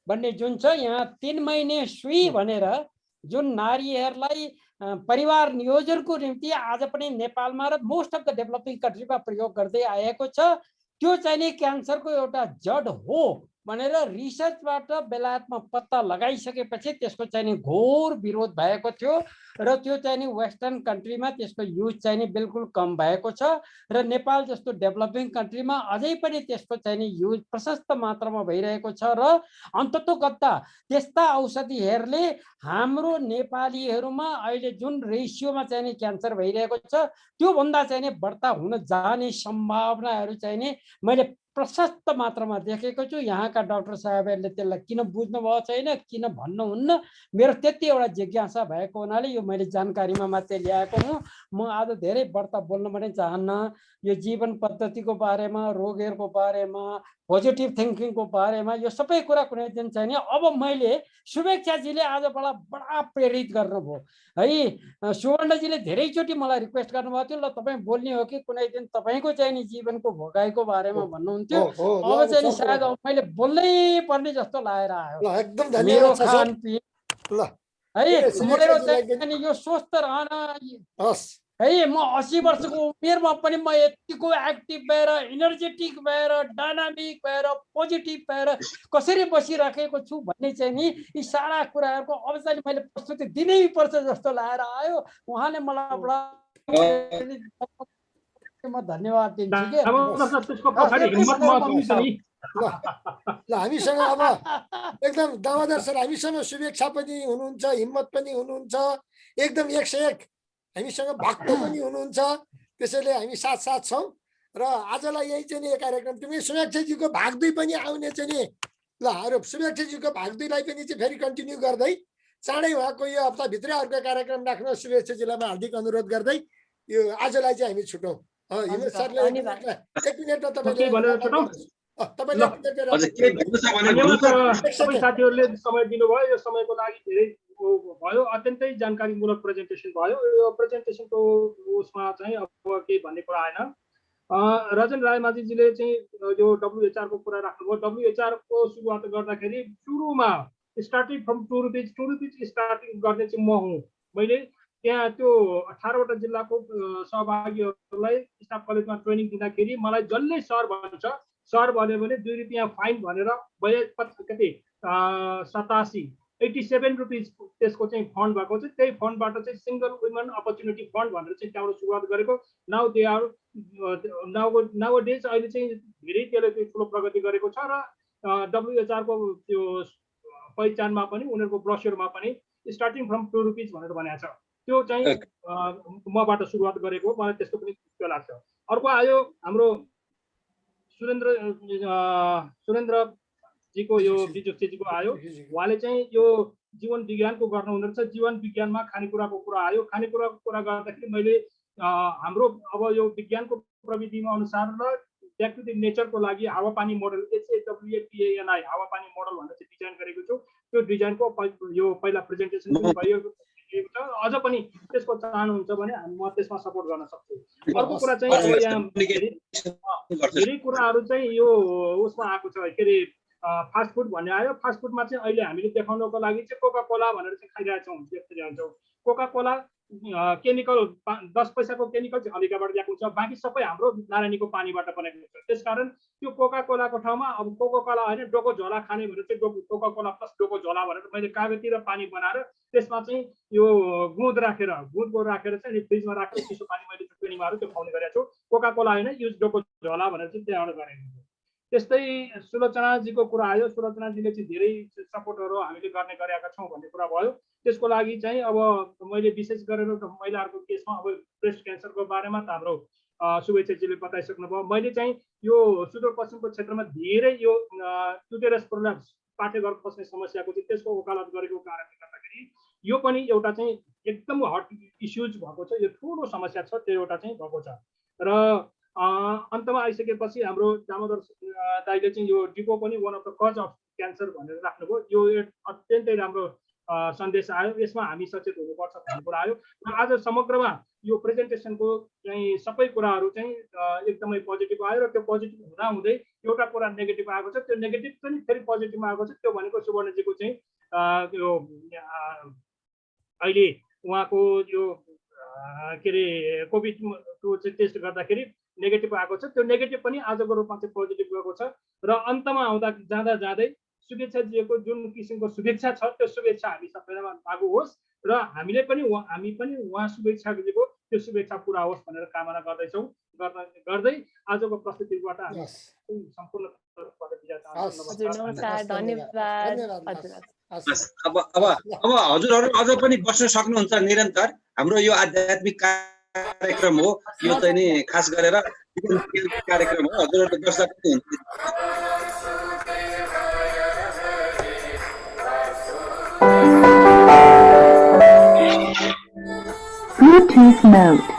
भन्ने जुन छ यहाँ 3 महिने सुई भनेर जुन नारीहरूलाई परिवार नियोजनको निम्ति आज पनि नेपालमा र मोस्ट अफ द डेभलपिङ कन्ट्रीमा प्रयोग गर्दै आएको छ। त्यो चाहिँ नि क्यान्सरको एउटा जड हो भनेर रिसर्चबाट बेलायतमा पत्ता लगाइसकेपछि त्यसको चाहिँ नि घोर विरोध भएको थियो र त्यो चाहिँ नि वेस्टर्न कन्ट्रीमा त्यसको युज चाहिँ नि बिल्कुल कम भएको छ र नेपाल जस्तो डेभलपिङ कन्ट्रीमा अझै पनि त्यसको चाहिँ नि युज प्रशस्त मात्रामा भइरहेको छ र अन्ततोगत्ता त्यस्ता औषधिहरूले हाम्रो नेपालीहरूमा अहिले जुन रेसियोमा चाहिँ नि क्यान्सर भइरहेको छ त्योभन्दा चाहिँ नि बढ्ता हुन जाने सम्भावनाहरू चाहिँ नि मैले प्रशस्त मात्रामा देखेको छु। यहाँका डाक्टर साहबहरूले त्यसलाई किन बुझ्नु भएको छैन, किन भन्नुहुन्न, मेरो त्यति एउटा जिज्ञासा भएको हुनाले यो मैले जानकारीमा मात्रै ल्याएको हुँ। म आज धेरै बढ्ता बोल्न पनि चाहन्न। यो जीवन पद्धतिको बारेमा, रोगहरूको बारेमा, पोजिटिभ थिङ्किङको बारेमा यो सबै कुरा कुनै दिन चाहिँ नि अब मैले शुभेच्छाजीले आजबाट बडा प्रेरित गर्नुभयो है। सुवर्णजीले धेरैचोटि मलाई रिक्वेस्ट गर्नुभएको थियो, ल तपाईँ बोल्ने हो कि कुनै दिन तपाईँको चाहिँ नि जीवनको भोगाइको बारेमा भन्नुहुन्थ्यो। अब चाहिँ नि सायद अब मैले बोल्नै पर्ने जस्तो लागेर आयो। मेरो खानपिन है, मेरो चाहिँ नि यो स्वस्थ रहन है। म 80 वर्षको उमेरमा पनि म यतिको एक्टिभ भएर, इनर्जेटिक भएर, डाइनामिक भएर, पोजिटिभ भएर कसरी बसिराखेको छु भन्ने चाहिँ नि यी सारा कुराहरूको अब चाहिँ मैले प्रस्तुति दिनै पर्छ जस्तो लागेर आयो। उहाँले मलाई बडा म धन्यवाद दिन्छु के। ल हामीसँग अब एकदम दामोदर सर हामीसँग शुभेच्छा पनि हुनुहुन्छ, हिम्मत पनि हुनुहुन्छ, एकदम 101 हामीसँग भक्त पनि हुनुहुन्छ। त्यसैले हामी साथ छौँ र आजलाई यही चाहिँ नि कार्यक्रम तिमी शुभेच्छाजीको भाग 2 पनि आउने चाहिँ नि ल हाम्रो शुभेच्छाजीको भाग 2 लाई पनि चाहिँ फेरि कन्टिन्यू गर्दै चाँडै उहाँको यो हप्ताभित्रै अर्को कार्यक्रम राख्न शुभेच्छाजीलाई हार्दिक अनुरोध गर्दै यो आजलाई चाहिँ हामी छुटौँ। हिम्मत सरले 1 मिनेटमा सबै साथीहरूले समय दिनुभयो। यो समयको लागि धेरै भयो, अत्यन्तै जानकारीमूलक प्रेजेन्टेसन भयो। यो प्रेजेन्टेसनको उसमा चाहिँ अब केही भन्ने कुरा आएन। रजन रायमाझीजीले चाहिँ यो WHR को कुरा राख्नुभयो। WHR को सुरुवात गर्दाखेरि सुरुमा स्टार्टिङ फ्रम 2 रुपिज स्टार्टिङ गर्ने चाहिँ म हुँ। मैले त्यहाँ त्यो 18वटा जिल्लाको सहभागीहरूलाई स्टाफ कलेजमा ट्रेनिङ दिँदाखेरि मलाई जसले सर भन्छ, सर भन्यो भने 2 रुपियाँ फाइन भनेर 87 रुपिज त्यसको चाहिँ फन्ड भएको छ। त्यही फन्डबाट चाहिँ सिङ्गल वुमेन अपर्च्युनिटी फन्ड भनेर चाहिँ त्यहाँबाट सुरुवात गरेको। नाउ डेज अहिले चाहिँ धेरै त्यसले ठुलो प्रगति गरेको छ र WHR को त्यो पहिचानमा पनि उनीहरूको ब्रोस्योरमा पनि स्टार्टिङ फ्रम 2 रुपिज भनेर भनेको छ। त्यो चाहिँ मबाट सुरुवात गरेको, मलाई त्यस्तो पनि लाग्छ। अर्को आयो हाम्रो सुरेन्द्रजीको यो बिजुक्सेजीको आयो। उहाँले चाहिँ यो जीवन विज्ञानको गर्नु हुँदो रहेछ। जीवन विज्ञानमा खानेकुराको कुरा आयो। खानेकुराको कुरा गर्दाखेरि मैले हाम्रो अब यो विज्ञानको प्रविधिमा अनुसार र ब्याक टु द नेचरको लागि हावापानी मोडल HAWAPANI हावापानी मोडल भनेर चाहिँ डिजाइन गरेको छु। त्यो डिजाइनको यो पहिला प्रेजेन्टेसन पनि भयो अझ पनि त्यसको चाहनुहुन्छ भने म त्यसमा सपोर्ट गर्न सक्छु। अर्को कुरा चाहिँ अब यहाँ धेरै कुराहरू चाहिँ यो उसमा आएको छ के अरे फास्ट फुड भन्ने आयो। फास्ट फुडमा चाहिँ अहिले हामीले देखाउनको लागि चाहिँ कोका कोला भनेर चाहिँ खाइरहेका छौँ। कोका कोला केमिकल 10 पैसाको केमिकल चाहिँ अमेरिकाबाट ल्याएको हुन्छ, बाँकी सबै हाम्रो नारायणीको पानीबाट बनेको हुन्छ। त्यसकारण त्यो कोका कोलाको ठाउँमा अब कोका कोला होइन डोको झोला खाने भनेर चाहिँ कोका कोला प्लस डोको झोला भनेर मैले कागती र पानी बनाएर त्यसमा चाहिँ यो गुँद राखेर चाहिँ फ्रिजमा राखेर चिसो पानी मैले चुक्नीमाहरू त्यो खुवाउने गरेको छु। कोका कोला होइन युज डोको झोला भनेर चाहिँ त्यहाँबाट गरेको छु। त्यस्तै सुलोचनाजीको कुरा आयो। सुलोचनाजीले चाहिँ धेरै सपोर्टहरू हामीले गर्ने गरेका छौँ भन्ने कुरा भयो। त्यसको लागि चाहिँ अब मैले विशेष गरेर महिलाहरूको केसमा अब ब्रेस्ट क्यान्सरको बारेमा त हाम्रो शुभेच्छाजीले बताइसक्नुभयो। मैले चाहिँ यो सुदूरपश्चिमको क्षेत्रमा धेरै यो युटेरस प्रोल्याप्स पाठेघर पस्ने समस्याको चाहिँ त्यसको वकालत गरेको कारणले गर्दाखेरि यो पनि एउटा चाहिँ एकदम हट इस्युज भएको छ। यो ठुलो समस्या छ, त्यो एउटा चाहिँ भएको छ। र अन्तमा आइसकेपछि हाम्रो दामोदर दाइले चाहिँ यो डिपो पनि one of the cause of cancer भनेर राख्नुभयो। यो अत्यन्तै राम्रो सन्देश आयो। यसमा हामी सचेत हुनुपर्छ भन्ने कुरा आयो। र आज समग्रमा यो प्रेजेन्टेसनको चाहिँ सबै कुराहरू चाहिँ एकदमै पोजिटिभ आयो। र त्यो पोजिटिभ हुँदाहुँदै एउटा कुरा नेगेटिभ आएको छ। त्यो नेगेटिभ पनि फेरि पोजिटिभमा आएको छ। त्यो भनेको सुवर्णजीको चाहिँ यो अहिले उहाँको यो के अरे कोभिडको चाहिँ टेस्ट गर्दाखेरि नेगेटिभ आएको छ। त्यो नेगेटिभ पनि आजको रूपमा चाहिँ पोजिटिभ गएको छ। र अन्तमा जाँदै शुभेच्छाजीको जुन किसिमको शुभेच्छा छ त्यो शुभेच्छा हामी सबैमा लागू होस् र हामी पनि उहाँ शुभेच्छाजीको त्यो शुभेच्छा पुरा होस् भनेर कामना गर्दैछौँ। गर्दै आजको प्रस्तुतिबाट हामी सम्पूर्ण अब हजुरहरू अझ पनि बस्न सक्नुहुन्छ निरन्तर। हाम्रो यो आध्यात्मिक कार्यक्रम हो, यो चाहिँ नि खास गरेर कार्यक्रम हो। हजुरहरू बस्दा पनि हुन्छ। Bluetooth mode.